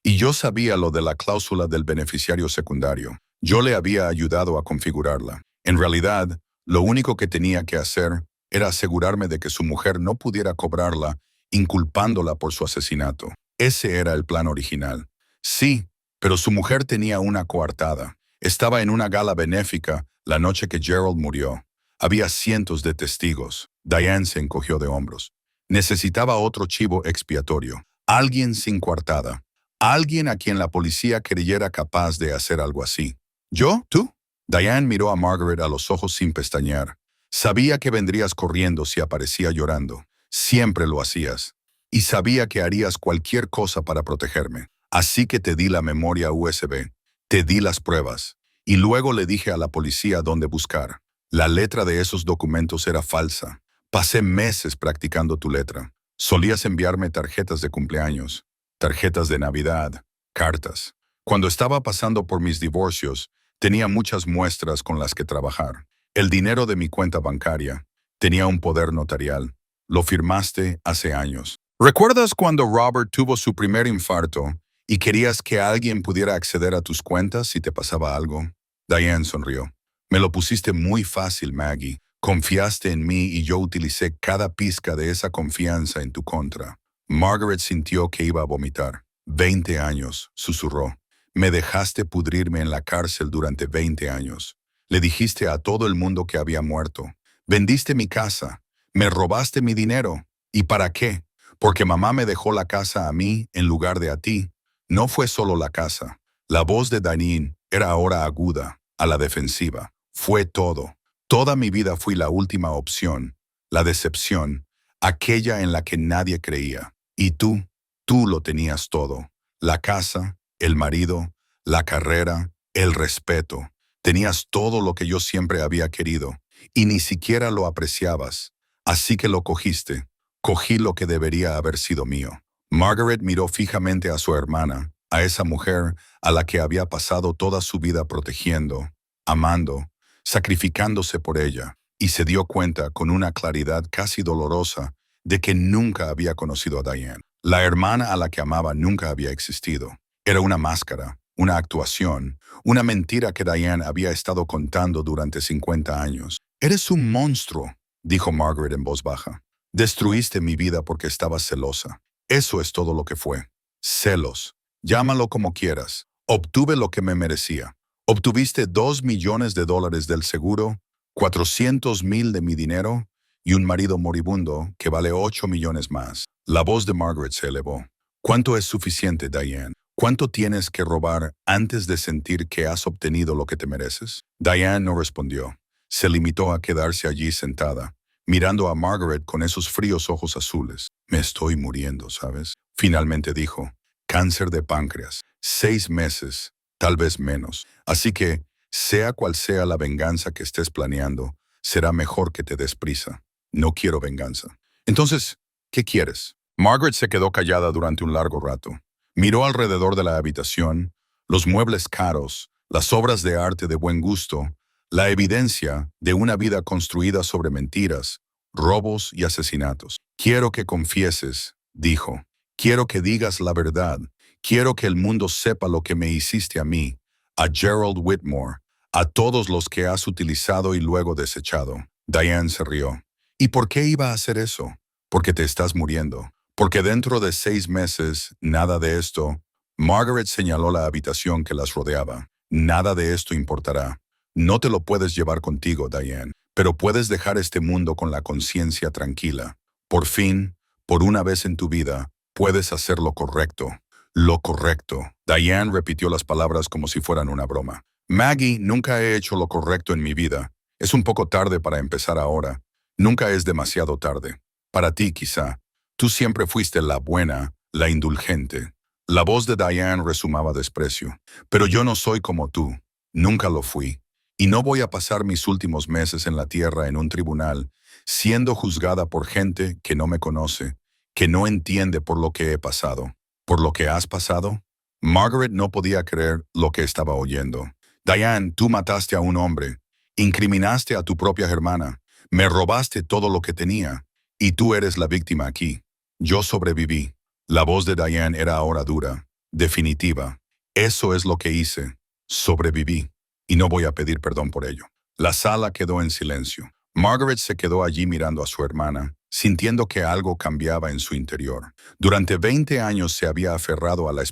y yo sabía lo de la cláusula del beneficiario secundario. Yo le había ayudado a configurarla. En realidad, lo único que tenía que hacer era asegurarme de que su mujer no pudiera cobrarla, inculpándola por su asesinato. Ese era el plan original. Sí, pero su mujer tenía una coartada. Estaba en una gala benéfica la noche que Gerald murió. Había cientos de testigos. Diane se encogió de hombros. Necesitaba otro chivo expiatorio. Alguien sin coartada. Alguien a quien la policía creyera capaz de hacer algo así. ¿Yo? ¿Tú? Diane miró a Margaret a los ojos sin pestañear. Sabía que vendrías corriendo si aparecía llorando. Siempre lo hacías. Y sabía que harías cualquier cosa para protegerme. Así que te di la memoria USB. Te di las pruebas. Y luego le dije a la policía dónde buscar. La letra de esos documentos era falsa. Pasé meses practicando tu letra. Solías enviarme tarjetas de cumpleaños, tarjetas de Navidad, cartas. Cuando estaba pasando por mis divorcios, tenía muchas muestras con las que trabajar. El dinero de mi cuenta bancaria tenía un poder notarial. Lo firmaste hace años. ¿Recuerdas cuando Robert tuvo su primer infarto y querías que alguien pudiera acceder a tus cuentas si te pasaba algo? Diane sonrió. Me lo pusiste muy fácil, Maggie. Confiaste en mí y yo utilicé cada pizca de esa confianza en tu contra. Margaret sintió que iba a vomitar. 20 años, susurró. Me dejaste pudrirme en la cárcel durante 20 años. Le dijiste a todo el mundo que había muerto. Vendiste mi casa. Me robaste mi dinero. ¿Y para qué? Porque mamá me dejó la casa a mí en lugar de a ti. No fue solo la casa. La voz de Diane era ahora aguda, a la defensiva. Fue todo. Toda mi vida fui la última opción, la decepción, aquella en la que nadie creía. Y tú lo tenías todo. La casa, el marido, la carrera, el respeto. Tenías todo lo que yo siempre había querido, y ni siquiera lo apreciabas. Así que lo cogiste, Cogí lo que debería haber sido mío. Margaret miró fijamente a su hermana, a esa mujer a la que había pasado toda su vida protegiendo, amando, sacrificándose por ella, y se dio cuenta con una claridad casi dolorosa de que nunca había conocido a Diane. La hermana a la que amaba nunca había existido. Era una máscara, una actuación, una mentira que Diane había estado contando durante 50 años. «Eres un monstruo», dijo Margaret en voz baja. «Destruiste mi vida porque estabas celosa. Eso es todo lo que fue. Celos. Llámalo como quieras. Obtuve lo que me merecía. Obtuviste $2 millones del seguro, 400,000 de mi dinero y un marido moribundo que vale 8 millones más». La voz de Margaret se elevó. «¿Cuánto es suficiente, Diane? ¿Cuánto tienes que robar antes de sentir que has obtenido lo que te mereces?» Diane no respondió. Se limitó a quedarse allí sentada, mirando a Margaret con esos fríos ojos azules. «Me estoy muriendo, ¿sabes?», finalmente dijo. «Cáncer de páncreas. 6 meses, tal vez menos. Así que, sea cual sea la venganza que estés planeando, será mejor que te des prisa. No quiero venganza». «Entonces, ¿qué quieres?». Margaret se quedó callada durante un largo rato. Miró alrededor de la habitación, los muebles caros, las obras de arte de buen gusto, la evidencia de una vida construida sobre mentiras, robos y asesinatos. «Quiero que confieses», dijo. «Quiero que digas la verdad. Quiero que el mundo sepa lo que me hiciste a mí, a Gerald Whitmore, a todos los que has utilizado y luego desechado». Diane se rió. «¿Y por qué iba a hacer eso?». «Porque te estás muriendo. Porque dentro de 6 meses, nada de esto». Margaret señaló la habitación que las rodeaba. «Nada de esto importará. No te lo puedes llevar contigo, Diane, pero puedes dejar este mundo con la conciencia tranquila. Por fin, por una vez en tu vida, puedes hacer lo correcto». «Lo correcto». Diane repitió las palabras como si fueran una broma. «Maggie, nunca he hecho lo correcto en mi vida. Es un poco tarde para empezar ahora. Nunca es demasiado tarde. Para ti, quizá. Tú siempre fuiste la buena, la indulgente». La voz de Diane resumaba desprecio. «Pero yo no soy como tú. Nunca lo fui. Y no voy a pasar mis últimos meses en la tierra en un tribunal, siendo juzgada por gente que no me conoce, que no entiende por lo que he pasado». «¿Por lo que has pasado?». Margaret no podía creer lo que estaba oyendo. «Diane, tú mataste a un hombre. Incriminaste a tu propia hermana. Me robaste todo lo que tenía. Y tú eres la víctima aquí. Yo sobreviví». La voz de Diane era ahora dura, definitiva. «Eso es lo que hice. Sobreviví. Y no voy a pedir perdón por ello». La sala quedó en silencio. Margaret se quedó allí mirando a su hermana, sintiendo que algo cambiaba en su interior. Durante 20 años se había aferrado a la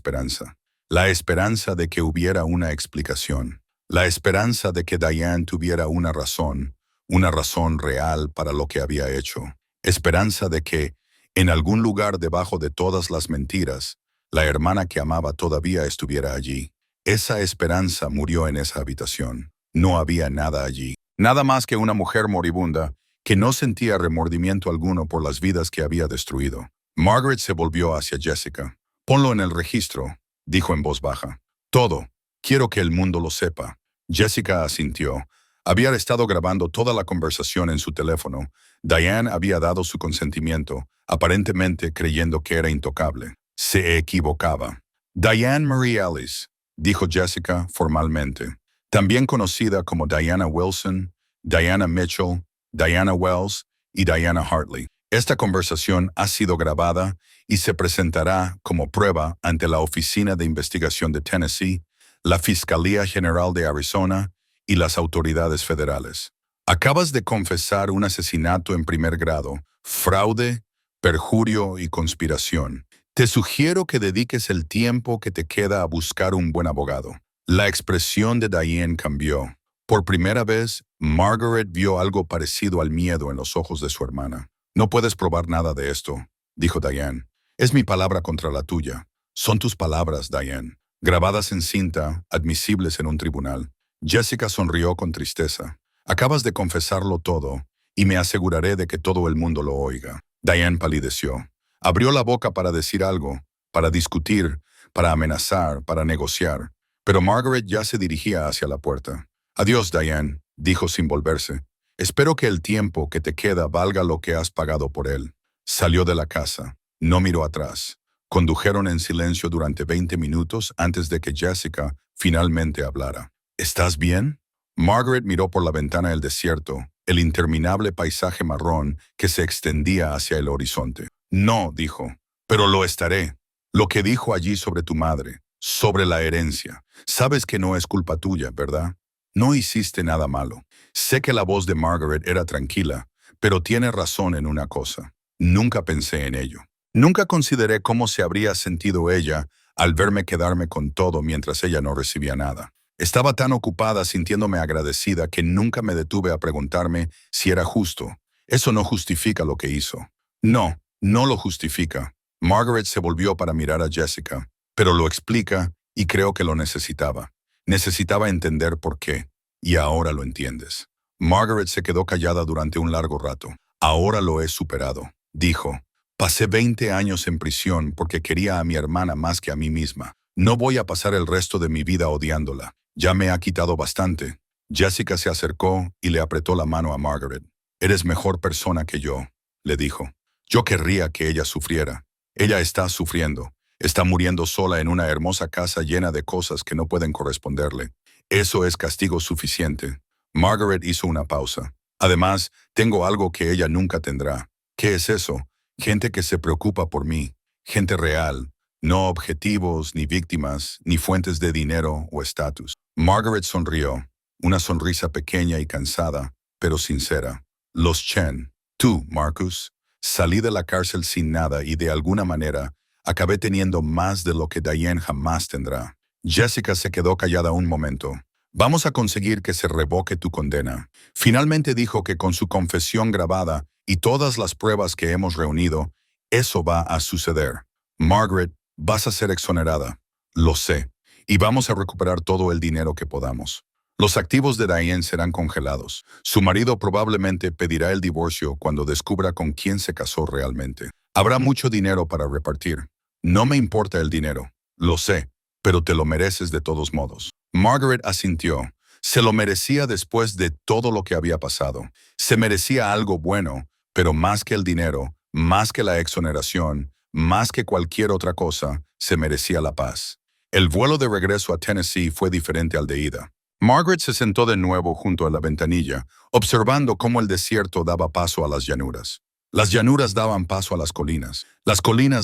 esperanza de que hubiera una explicación, la esperanza de que Diane tuviera una razón real para lo que había hecho, esperanza de que, en algún lugar debajo de todas las mentiras, la hermana que amaba todavía estuviera allí. Esa esperanza murió en esa habitación. No había nada allí. Nada más que una mujer moribunda que no sentía remordimiento alguno por las vidas que había destruido. Margaret se volvió hacia Jessica. «Ponlo en el registro», dijo en voz baja. «Todo. Quiero que el mundo lo sepa». Jessica asintió. Había estado grabando toda la conversación en su teléfono. Diane había dado su consentimiento, aparentemente creyendo que era intocable. Se equivocaba. «Diane Marie Ellis», dijo Jessica formalmente. También conocida como Diana Wilson, Diana Mitchell, Diana Wells y Diana Hartley. Esta conversación ha sido grabada y se presentará como prueba ante la Oficina de Investigación de Tennessee, la Fiscalía General de Arizona y las autoridades federales. Acabas de confesar un asesinato en primer grado, fraude, perjurio y conspiración. Te sugiero que dediques el tiempo que te queda a buscar un buen abogado. La expresión de Diane cambió. Por primera vez, Margaret vio algo parecido al miedo en los ojos de su hermana. «No puedes probar nada de esto», dijo Diane. «Es mi palabra contra la tuya. Son tus palabras, Diane, grabadas en cinta, admisibles en un tribunal». Jessica sonrió con tristeza. «Acabas de confesarlo todo, y me aseguraré de que todo el mundo lo oiga». Diane palideció. Abrió la boca para decir algo, para discutir, para amenazar, para negociar. Pero Margaret ya se dirigía hacia la puerta. «Adiós, Diane», dijo sin volverse. «Espero que el tiempo que te queda valga lo que has pagado por él». Salió de la casa. No miró atrás. Condujeron en silencio durante 20 minutos antes de que Jessica finalmente hablara. ¿Estás bien? Margaret miró por la ventana del desierto, el interminable paisaje marrón que se extendía hacia el horizonte. No, dijo, pero lo estaré. Lo que dijo allí sobre tu madre, sobre la herencia. Sabes que no es culpa tuya, ¿verdad? No hiciste nada malo. Sé que la voz de Margaret era tranquila, pero tiene razón en una cosa. Nunca pensé en ello. Nunca consideré cómo se habría sentido ella al verme quedarme con todo mientras ella no recibía nada. Estaba tan ocupada sintiéndome agradecida que nunca me detuve a preguntarme si era justo. Eso no justifica lo que hizo. No, no lo justifica. Margaret se volvió para mirar a Jessica, pero lo explica y creo que lo necesitaba. Necesitaba entender por qué, y ahora lo entiendes. Margaret se quedó callada durante un largo rato. Ahora lo he superado, dijo. Pasé 20 años en prisión porque quería a mi hermana más que a mí misma. No voy a pasar el resto de mi vida odiándola. Ya me ha quitado bastante. Jessica se acercó y le apretó la mano a Margaret. Eres mejor persona que yo, le dijo. Yo querría que ella sufriera. Ella está sufriendo. Está muriendo sola en una hermosa casa llena de cosas que no pueden corresponderle. Eso es castigo suficiente. Margaret hizo una pausa. Además, tengo algo que ella nunca tendrá. ¿Qué es eso? Gente que se preocupa por mí. Gente real. No objetivos, ni víctimas, ni fuentes de dinero o estatus. Margaret sonrió. Una sonrisa pequeña y cansada, pero sincera. Los Chen. Tú, Marcus. Salí de la cárcel sin nada y de alguna manera acabé teniendo más de lo que Diane jamás tendrá. Jessica se quedó callada un momento. Vamos a conseguir que se revoque tu condena. Finalmente dijo que con su confesión grabada y todas las pruebas que hemos reunido, eso va a suceder. Margaret, vas a ser exonerada. Lo sé. Y vamos a recuperar todo el dinero que podamos. Los activos de Diane serán congelados. Su marido probablemente pedirá el divorcio cuando descubra con quién se casó realmente. Habrá mucho dinero para repartir. No me importa el dinero. Lo sé, pero te lo mereces de todos modos. Margaret asintió. Se lo merecía después de todo lo que había pasado. Se merecía algo bueno, pero más que el dinero, más que la exoneración, más que cualquier otra cosa, se merecía la paz. El vuelo de regreso a Tennessee fue diferente al de ida. Margaret se sentó de nuevo junto a la ventanilla, observando cómo el desierto daba paso a las llanuras. Las llanuras daban paso a las colinas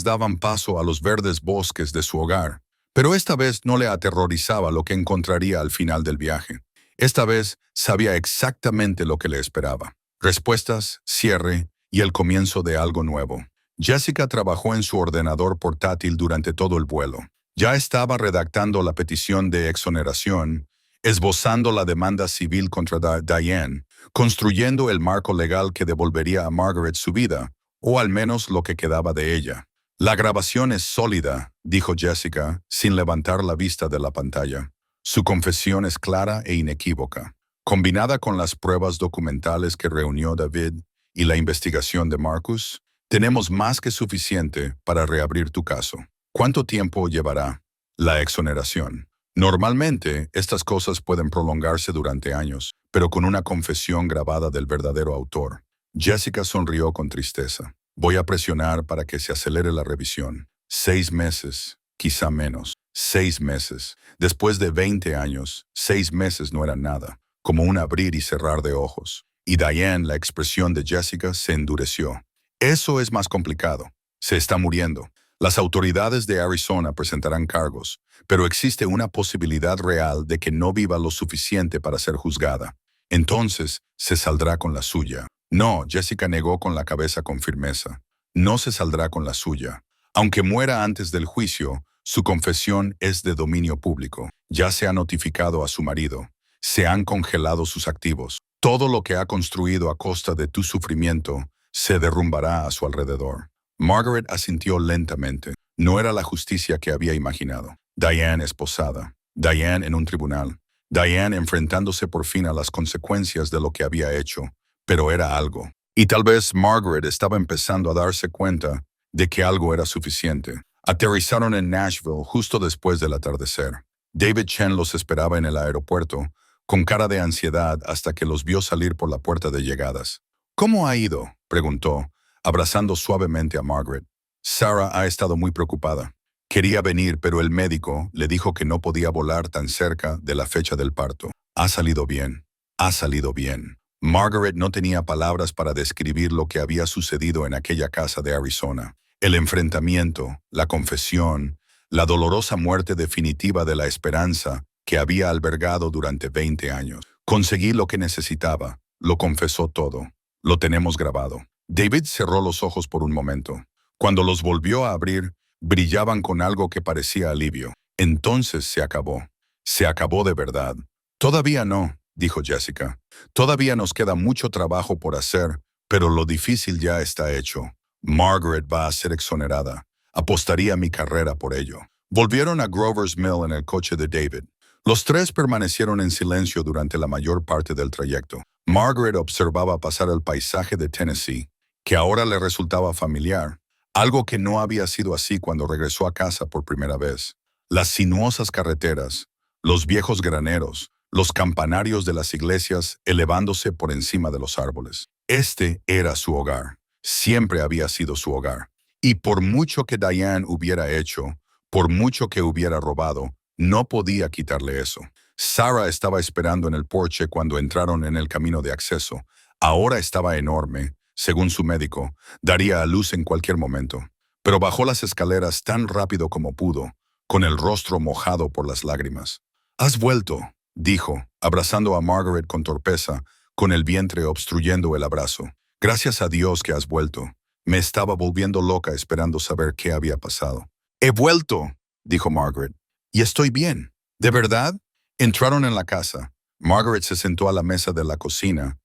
daban paso a los verdes bosques de su hogar. Pero esta vez no le aterrorizaba lo que encontraría al final del viaje. Esta vez sabía exactamente lo que le esperaba. Respuestas, cierre y el comienzo de algo nuevo. Jessica trabajó en su ordenador portátil durante todo el vuelo. Ya estaba redactando la petición de exoneración, esbozando la demanda civil contra Diane, construyendo el marco legal que devolvería a Margaret su vida, o al menos lo que quedaba de ella. La grabación es sólida, dijo Jessica, sin levantar la vista de la pantalla. Su confesión es clara e inequívoca. Combinada con las pruebas documentales que reunió David y la investigación de Marcus, tenemos más que suficiente para reabrir tu caso. ¿Cuánto tiempo llevará la exoneración? Normalmente, estas cosas pueden prolongarse durante años, pero con una confesión grabada del verdadero autor. Jessica sonrió con tristeza. Voy a presionar para que se acelere la revisión. 6 meses, quizá menos. 6 meses. Después de 20 años, 6 meses no eran nada, como un abrir y cerrar de ojos. Y Diane, la expresión de Jessica, se endureció. Eso es más complicado. Se está muriendo. Las autoridades de Arizona presentarán cargos, pero existe una posibilidad real de que no viva lo suficiente para ser juzgada. Entonces, se saldrá con la suya. No, Jessica negó con la cabeza con firmeza. No se saldrá con la suya. Aunque muera antes del juicio, su confesión es de dominio público. Ya se ha notificado a su marido. Se han congelado sus activos. Todo lo que ha construido a costa de tu sufrimiento se derrumbará a su alrededor. Margaret asintió lentamente. No era la justicia que había imaginado. Diane esposada. Diane en un tribunal. Diane enfrentándose por fin a las consecuencias de lo que había hecho. Pero era algo. Y tal vez Margaret estaba empezando a darse cuenta de que algo era suficiente. Aterrizaron en Nashville justo después del atardecer. David Chen los esperaba en el aeropuerto, con cara de ansiedad hasta que los vio salir por la puerta de llegadas. ¿Cómo ha ido?, preguntó, abrazando suavemente a Margaret. Sarah ha estado muy preocupada. Quería venir, pero el médico le dijo que no podía volar tan cerca de la fecha del parto. Ha salido bien. Ha salido bien. Margaret no tenía palabras para describir lo que había sucedido en aquella casa de Arizona. El enfrentamiento, la confesión, la dolorosa muerte definitiva de la esperanza que había albergado durante 20 años. Conseguí lo que necesitaba. Lo confesó todo. Lo tenemos grabado. David cerró los ojos por un momento. Cuando los volvió a abrir, brillaban con algo que parecía alivio. Entonces se acabó. Se acabó de verdad. Todavía no, dijo Jessica. Todavía nos queda mucho trabajo por hacer, pero lo difícil ya está hecho. Margaret va a ser exonerada. Apostaría mi carrera por ello. Volvieron a Grover's Mill en el coche de David. Los tres permanecieron en silencio durante la mayor parte del trayecto. Margaret observaba pasar el paisaje de Tennessee, que ahora le resultaba familiar, algo que no había sido así cuando regresó a casa por primera vez. Las sinuosas carreteras, los viejos graneros, los campanarios de las iglesias elevándose por encima de los árboles. Este era su hogar. Siempre había sido su hogar. Y por mucho que Diane hubiera hecho, por mucho que hubiera robado, no podía quitarle eso. Sarah estaba esperando en el porche cuando entraron en el camino de acceso. Ahora estaba enorme, según su médico, daría a luz en cualquier momento. Pero bajó las escaleras tan rápido como pudo, con el rostro mojado por las lágrimas. «Has vuelto», dijo, abrazando a Margaret con torpeza, con el vientre obstruyendo el abrazo. «Gracias a Dios que has vuelto. Me estaba volviendo loca esperando saber qué había pasado». «He vuelto», dijo Margaret. «Y estoy bien». «¿De verdad?» Entraron en la casa. Margaret se sentó a la mesa de la cocina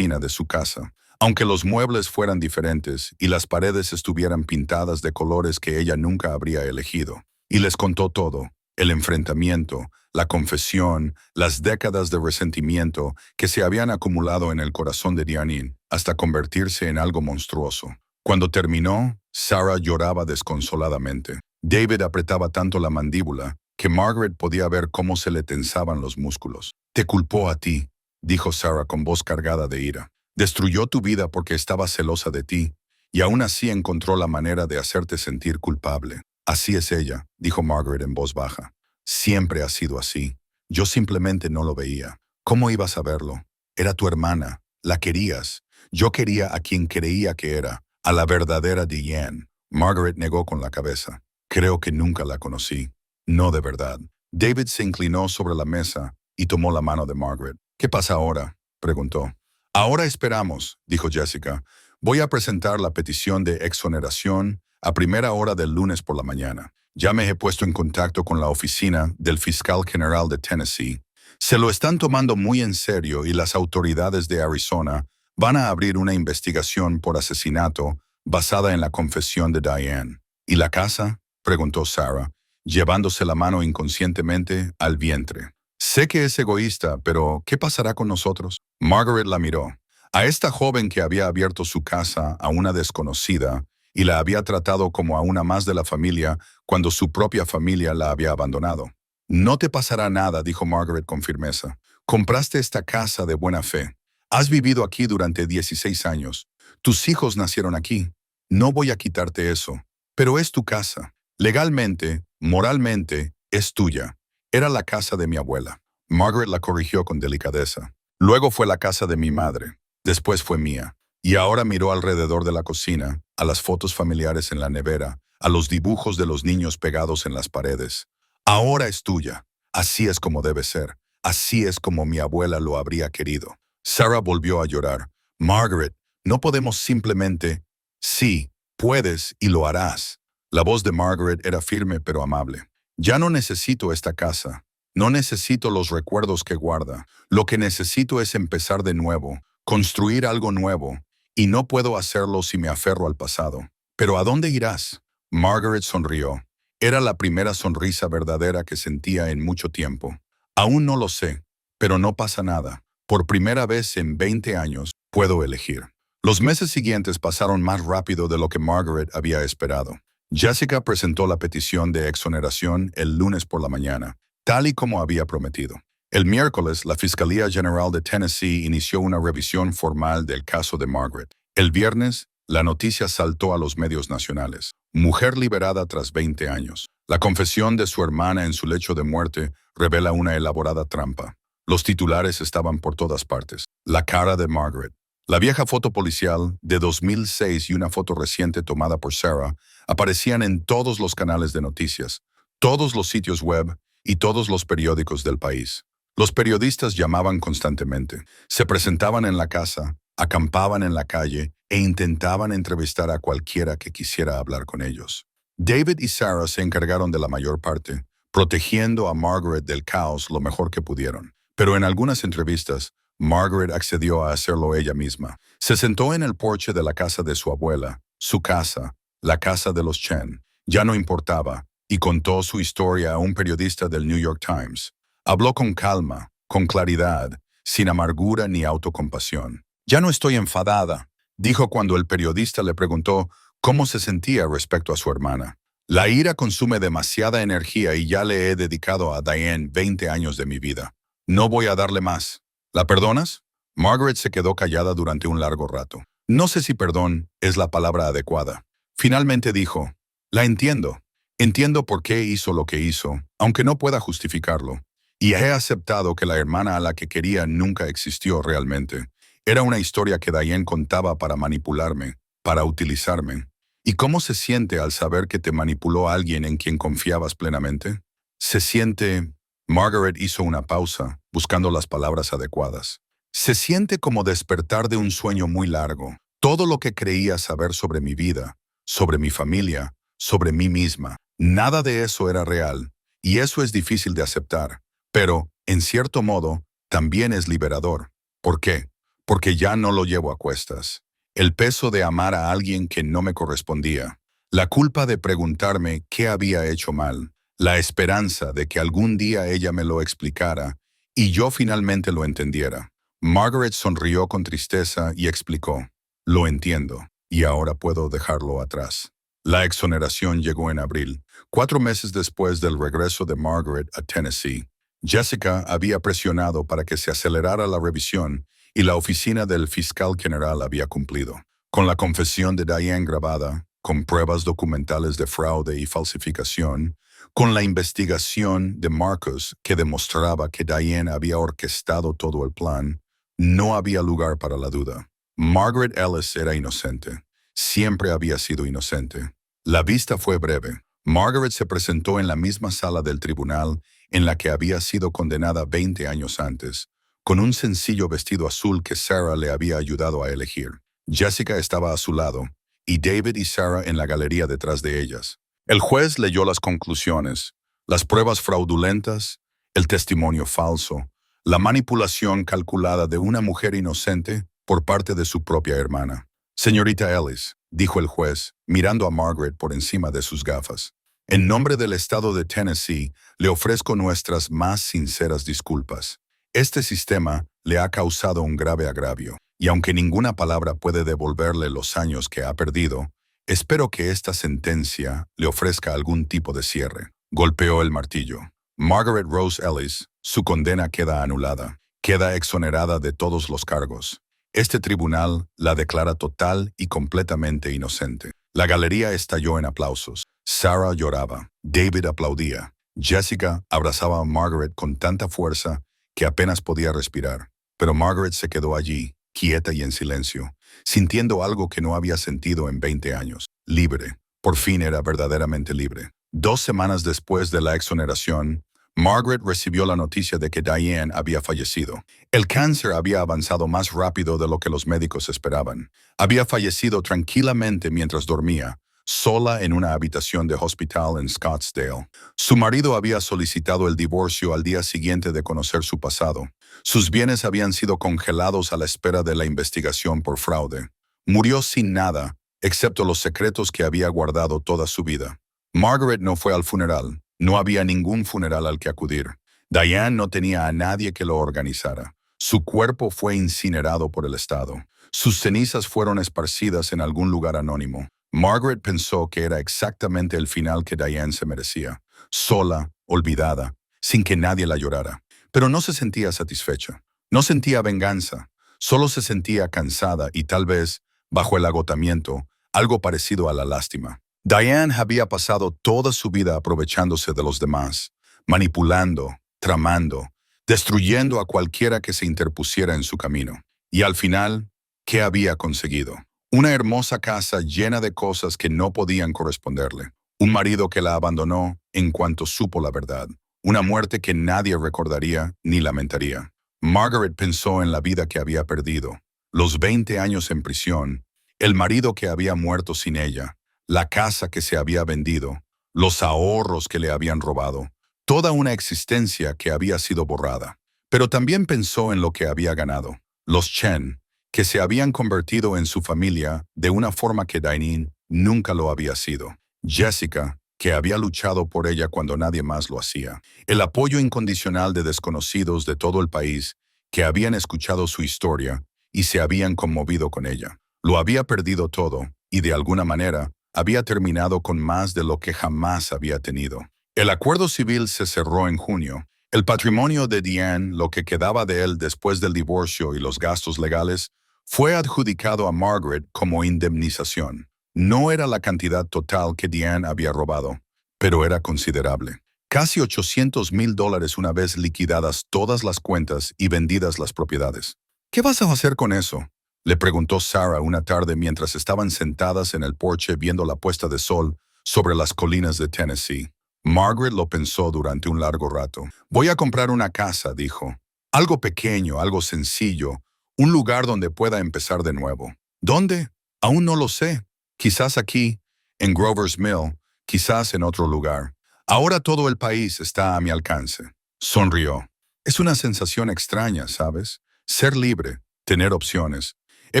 de su casa. Aunque los muebles fueran diferentes y las paredes estuvieran pintadas de colores que ella nunca habría elegido. Y les contó todo, el enfrentamiento, la confesión, las décadas de resentimiento que se habían acumulado en el corazón de Diane hasta convertirse en algo monstruoso. Cuando terminó, Sarah lloraba desconsoladamente. David apretaba tanto la mandíbula que Margaret podía ver cómo se le tensaban los músculos. «Te culpó a ti», dijo Sarah con voz cargada de ira. «Destruyó tu vida porque estaba celosa de ti, y aún así encontró la manera de hacerte sentir culpable». «Así es ella», dijo Margaret en voz baja. «Siempre ha sido así. Yo simplemente no lo veía. ¿Cómo ibas a verlo? Era tu hermana. La querías. Yo quería a quien creía que era, a la verdadera Diane». Margaret negó con la cabeza. «Creo que nunca la conocí». «No de verdad». David se inclinó sobre la mesa y tomó la mano de Margaret. «¿Qué pasa ahora?», preguntó. «Ahora esperamos», dijo Jessica. «Voy a presentar la petición de exoneración a primera hora del lunes por la mañana. Ya me he puesto en contacto con la oficina del fiscal general de Tennessee. Se lo están tomando muy en serio y las autoridades de Arizona van a abrir una investigación por asesinato basada en la confesión de Diane». «¿Y la casa?», preguntó Sarah, llevándose la mano inconscientemente al vientre. «Sé que es egoísta, pero ¿qué pasará con nosotros?». Margaret la miró. A esta joven que había abierto su casa a una desconocida y la había tratado como a una más de la familia cuando su propia familia la había abandonado. «No te pasará nada», dijo Margaret con firmeza. «Compraste esta casa de buena fe. Has vivido aquí durante 16 años. Tus hijos nacieron aquí. No voy a quitarte eso. Pero es tu casa. Legalmente, moralmente, es tuya. Era la casa de mi abuela». Margaret la corrigió con delicadeza. «Luego fue la casa de mi madre. Después fue mía». Y ahora miró alrededor de la cocina, a las fotos familiares en la nevera, a los dibujos de los niños pegados en las paredes. «Ahora es tuya. Así es como debe ser. Así es como mi abuela lo habría querido». Sarah volvió a llorar. «Margaret, no podemos simplemente...». «Sí, puedes y lo harás». La voz de Margaret era firme pero amable. «Ya no necesito esta casa. No necesito los recuerdos que guarda. Lo que necesito es empezar de nuevo, construir algo nuevo, y no puedo hacerlo si me aferro al pasado». «¿Pero a dónde irás?». Margaret sonrió. Era la primera sonrisa verdadera que sentía en mucho tiempo. «Aún no lo sé, pero no pasa nada. Por primera vez en 20 años, puedo elegir». Los meses siguientes pasaron más rápido de lo que Margaret había esperado. Jessica presentó la petición de exoneración el lunes por la mañana, tal y como había prometido. El miércoles, la Fiscalía General de Tennessee inició una revisión formal del caso de Margaret. El viernes, La noticia saltó a los medios nacionales. Mujer liberada tras 20 años. La confesión de su hermana en su lecho de muerte revela una elaborada trampa. Los titulares estaban por todas partes. La cara de Margaret. La vieja foto policial de 2006 y una foto reciente tomada por Sarah aparecían en todos los canales de noticias, todos los sitios web y todos los periódicos del país. Los periodistas llamaban constantemente, se presentaban en la casa, acampaban en la calle e intentaban entrevistar a cualquiera que quisiera hablar con ellos. David y Sarah se encargaron de la mayor parte, protegiendo a Margaret del caos lo mejor que pudieron. Pero en algunas entrevistas, Margaret accedió a hacerlo ella misma. Se sentó en el porche de la casa de su abuela, su casa, la casa de los Chen. Ya no importaba, y contó su historia a un periodista del New York Times. Habló con calma, con claridad, sin amargura ni autocompasión. «Ya no estoy enfadada», dijo cuando el periodista le preguntó cómo se sentía respecto a su hermana. «La ira consume demasiada energía y ya le he dedicado a Diane 20 años de mi vida. No voy a darle más. ¿La perdonas?» Margaret se quedó callada durante un largo rato. No sé si perdón es la palabra adecuada. Finalmente dijo, «La entiendo. Entiendo por qué hizo lo que hizo, aunque no pueda justificarlo. Y he aceptado que la hermana a la que quería nunca existió realmente. Era una historia que Diane contaba para manipularme, para utilizarme. ¿Y cómo se siente al saber que te manipuló alguien en quien confiabas plenamente? Se siente...» Margaret hizo una pausa, buscando las palabras adecuadas. «Se siente como despertar de un sueño muy largo. Todo lo que creía saber sobre mi vida, sobre mi familia, sobre mí misma. Nada de eso era real, y eso es difícil de aceptar. Pero, en cierto modo, también es liberador. ¿Por qué? Porque ya no lo llevo a cuestas. El peso de amar a alguien que no me correspondía. La culpa de preguntarme qué había hecho mal. La esperanza de que algún día ella me lo explicara y yo finalmente lo entendiera». Margaret sonrió con tristeza y explicó, «Lo entiendo, y ahora puedo dejarlo atrás». La exoneración llegó en abril, 4 meses después del regreso de Margaret a Tennessee. Jessica había presionado para que se acelerara la revisión y la oficina del fiscal general había cumplido. Con la confesión de Diane grabada, con pruebas documentales de fraude y falsificación, con la investigación de Marcus que demostraba que Diane había orquestado todo el plan, no había lugar para la duda. Margaret Ellis era inocente. Siempre había sido inocente. La vista fue breve. Margaret se presentó en la misma sala del tribunal en la que había sido condenada 20 años antes, con un sencillo vestido azul que Sarah le había ayudado a elegir. Jessica estaba a su lado, y David y Sarah en la galería detrás de ellas. El juez leyó las conclusiones, las pruebas fraudulentas, el testimonio falso, la manipulación calculada de una mujer inocente por parte de su propia hermana. «Señorita Ellis», dijo el juez, mirando a Margaret por encima de sus gafas, «en nombre del estado de Tennessee, le ofrezco nuestras más sinceras disculpas. Este sistema le ha causado un grave agravio, y aunque ninguna palabra puede devolverle los años que ha perdido, espero que esta sentencia le ofrezca algún tipo de cierre». Golpeó el martillo. «Margaret Rose Ellis, su condena queda anulada. Queda exonerada de todos los cargos. Este tribunal la declara total y completamente inocente». La galería estalló en aplausos. Sarah lloraba. David aplaudía. Jessica abrazaba a Margaret con tanta fuerza que apenas podía respirar. Pero Margaret se quedó allí, quieta y en silencio, sintiendo algo que no había sentido en 20 años. Libre. Por fin era verdaderamente libre. 2 semanas después de la exoneración, Margaret recibió la noticia de que Diane había fallecido. El cáncer había avanzado más rápido de lo que los médicos esperaban. Había fallecido tranquilamente mientras dormía, sola en una habitación de hospital en Scottsdale. Su marido había solicitado el divorcio al día siguiente de conocer su pasado. Sus bienes habían sido congelados a la espera de la investigación por fraude. Murió sin nada, excepto los secretos que había guardado toda su vida. Margaret no fue al funeral. No había ningún funeral al que acudir. Diane no tenía a nadie que lo organizara. Su cuerpo fue incinerado por el Estado. Sus cenizas fueron esparcidas en algún lugar anónimo. Margaret pensó que era exactamente el final que Diane se merecía. Sola, olvidada, sin que nadie la llorara. Pero no se sentía satisfecha. No sentía venganza. Solo se sentía cansada y tal vez, bajo el agotamiento, algo parecido a la lástima. Diane había pasado toda su vida aprovechándose de los demás, manipulando, tramando, destruyendo a cualquiera que se interpusiera en su camino. Y al final, ¿qué había conseguido? Una hermosa casa llena de cosas que no podían corresponderle. Un marido que la abandonó en cuanto supo la verdad. Una muerte que nadie recordaría ni lamentaría. Margaret pensó en la vida que había perdido, los 20 años en prisión, el marido que había muerto sin ella, la casa que se había vendido, los ahorros que le habían robado, toda una existencia que había sido borrada. Pero también pensó en lo que había ganado, los Chen, que se habían convertido en su familia de una forma que Diane nunca lo había sido. Jessica, que había luchado por ella cuando nadie más lo hacía. El apoyo incondicional de desconocidos de todo el país que habían escuchado su historia y se habían conmovido con ella. Lo había perdido todo y de alguna manera había terminado con más de lo que jamás había tenido. El acuerdo civil se cerró en junio. El patrimonio de Diane, lo que quedaba de él después del divorcio y los gastos legales, fue adjudicado a Margaret como indemnización. No era la cantidad total que Diane había robado, pero era considerable. Casi $800,000 una vez liquidadas todas las cuentas y vendidas las propiedades. ¿Qué vas a hacer con eso?, le preguntó Sarah una tarde mientras estaban sentadas en el porche viendo la puesta de sol sobre las colinas de Tennessee. Margaret lo pensó durante un largo rato. Voy a comprar una casa, dijo. Algo pequeño, algo sencillo, un lugar donde pueda empezar de nuevo. ¿Dónde? Aún no lo sé. Quizás aquí, en Grover's Mill, quizás en otro lugar. Ahora todo el país está a mi alcance. Sonrió. Es una sensación extraña, ¿sabes? Ser libre, tener opciones. He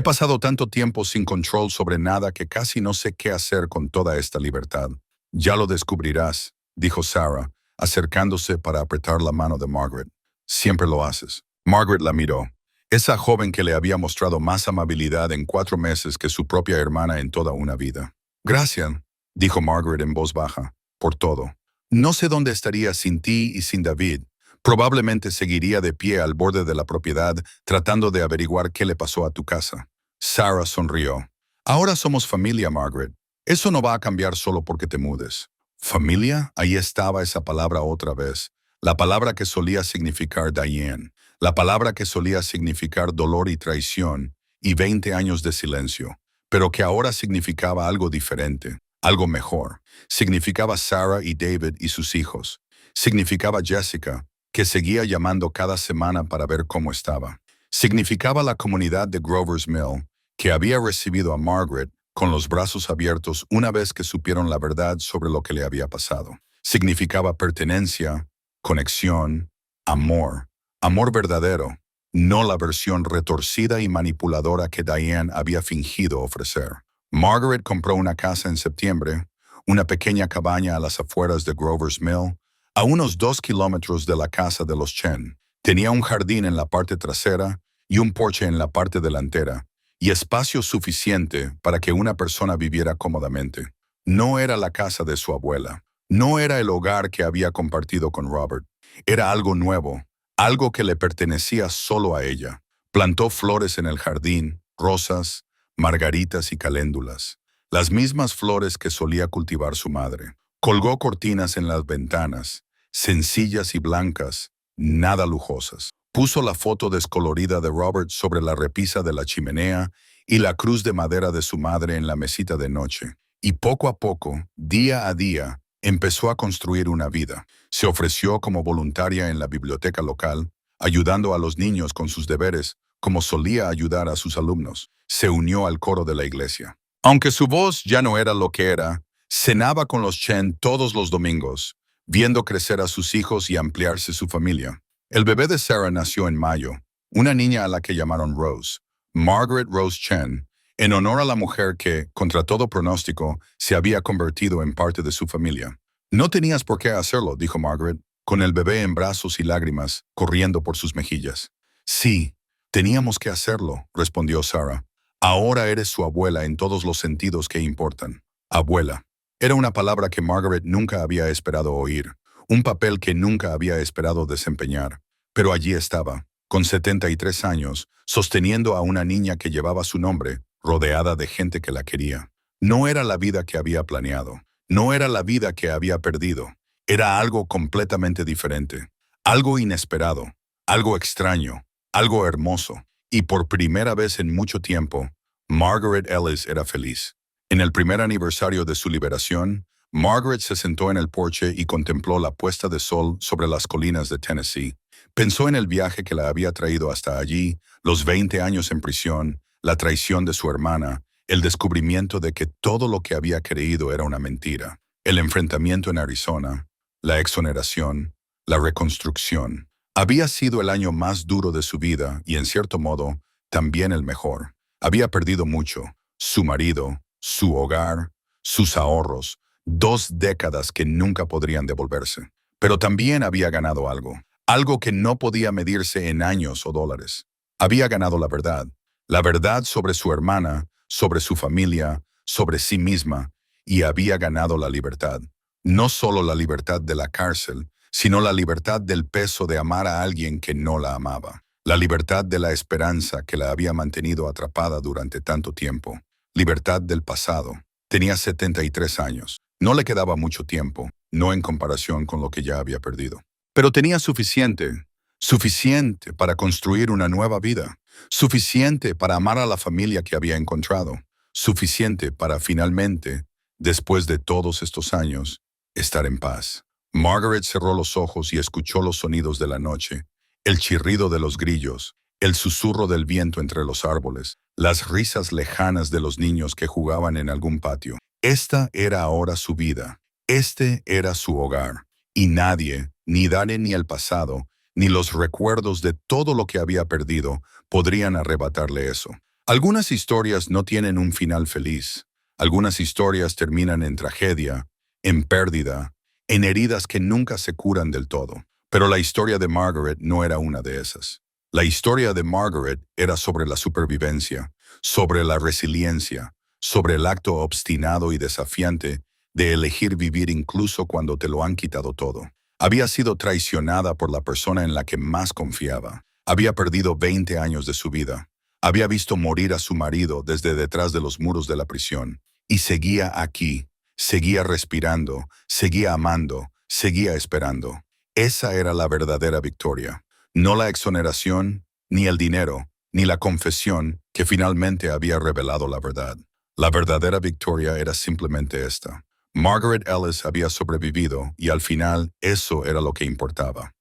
pasado tanto tiempo sin control sobre nada que casi no sé qué hacer con toda esta libertad. Ya lo descubrirás, dijo Sarah, acercándose para apretar la mano de Margaret. Siempre lo haces. Margaret la miró. Esa joven que le había mostrado más amabilidad en 4 meses que su propia hermana en toda una vida. Gracias, dijo Margaret en voz baja, por todo. No sé dónde estaría sin ti y sin David. Probablemente seguiría de pie al borde de la propiedad tratando de averiguar qué le pasó a tu casa. Sarah sonrió. Ahora somos familia, Margaret. Eso no va a cambiar solo porque te mudes. ¿Familia? Ahí estaba esa palabra otra vez. La palabra que solía significar Diane. La palabra que solía significar dolor y traición y 20 años de silencio. Pero que ahora significaba algo diferente, algo mejor. Significaba Sarah y David y sus hijos. Significaba Jessica, que seguía llamando cada semana para ver cómo estaba. Significaba la comunidad de Grover's Mill, que había recibido a Margaret con los brazos abiertos una vez que supieron la verdad sobre lo que le había pasado. Significaba pertenencia, conexión, amor. Amor verdadero, no la versión retorcida y manipuladora que Diane había fingido ofrecer. Margaret compró una casa en septiembre, una pequeña cabaña a las afueras de Grover's Mill, a unos 2 kilómetros de la casa de los Chen. Tenía un jardín en la parte trasera y un porche en la parte delantera, y espacio suficiente para que una persona viviera cómodamente. No era la casa de su abuela. No era el hogar que había compartido con Robert. Era algo nuevo, algo que le pertenecía solo a ella. Plantó flores en el jardín, rosas, margaritas y caléndulas, las mismas flores que solía cultivar su madre. Colgó cortinas en las ventanas, sencillas y blancas, nada lujosas. Puso la foto descolorida de Robert sobre la repisa de la chimenea y la cruz de madera de su madre en la mesita de noche. Y poco a poco, día a día, empezó a construir una vida. Se ofreció como voluntaria en la biblioteca local, ayudando a los niños con sus deberes, como solía ayudar a sus alumnos. Se unió al coro de la iglesia. Aunque su voz ya no era lo que era, cenaba con los Chen todos los domingos, viendo crecer a sus hijos y ampliarse su familia. El bebé de Sarah nació en mayo, una niña a la que llamaron Rose, Margaret Rose Chen, en honor a la mujer que, contra todo pronóstico, se había convertido en parte de su familia. No tenías por qué hacerlo, dijo Margaret, con el bebé en brazos y lágrimas corriendo por sus mejillas. Sí, teníamos que hacerlo, respondió Sarah. Ahora eres su abuela en todos los sentidos que importan. Abuela. Era una palabra que Margaret nunca había esperado oír, un papel que nunca había esperado desempeñar. Pero allí estaba, con 73 años, sosteniendo a una niña que llevaba su nombre, rodeada de gente que la quería. No era la vida que había planeado. No era la vida que había perdido. Era algo completamente diferente. Algo inesperado. Algo extraño. Algo hermoso. Y por primera vez en mucho tiempo, Margaret Ellis era feliz. En el primer aniversario de su liberación, Margaret se sentó en el porche y contempló la puesta de sol sobre las colinas de Tennessee. Pensó en el viaje que la había traído hasta allí, los 20 años en prisión, la traición de su hermana, el descubrimiento de que todo lo que había creído era una mentira, el enfrentamiento en Arizona, la exoneración, la reconstrucción. Había sido el año más duro de su vida y, en cierto modo, también el mejor. Había perdido mucho: su marido, su hogar, sus ahorros, 2 décadas que nunca podrían devolverse. Pero también había ganado algo, algo que no podía medirse en años o dólares. Había ganado la verdad sobre su hermana, sobre su familia, sobre sí misma, y había ganado la libertad. No solo la libertad de la cárcel, sino la libertad del peso de amar a alguien que no la amaba. La libertad de la esperanza que la había mantenido atrapada durante tanto tiempo. Libertad del pasado. Tenía 73 años. No le quedaba mucho tiempo, no en comparación con lo que ya había perdido. Pero tenía suficiente para construir una nueva vida. Suficiente para amar a la familia que había encontrado. Suficiente para finalmente, después de todos estos años, estar en paz. Margaret cerró los ojos y escuchó los sonidos de la noche, el chirrido de los grillos, el susurro del viento entre los árboles, las risas lejanas de los niños que jugaban en algún patio. Esta era ahora su vida, este era su hogar, y nadie, ni Danny ni el pasado, ni los recuerdos de todo lo que había perdido, podrían arrebatarle eso. Algunas historias no tienen un final feliz. Algunas historias terminan en tragedia, en pérdida, en heridas que nunca se curan del todo. Pero la historia de Margaret no era una de esas. La historia de Margaret era sobre la supervivencia, sobre la resiliencia, sobre el acto obstinado y desafiante de elegir vivir incluso cuando te lo han quitado todo. Había sido traicionada por la persona en la que más confiaba. Había perdido 20 años de su vida. Había visto morir a su marido desde detrás de los muros de la prisión. Y seguía aquí, seguía respirando, seguía amando, seguía esperando. Esa era la verdadera victoria. No la exoneración, ni el dinero, ni la confesión que finalmente había revelado la verdad. La verdadera victoria era simplemente esta. Margaret Ellis había sobrevivido y al final eso era lo que importaba.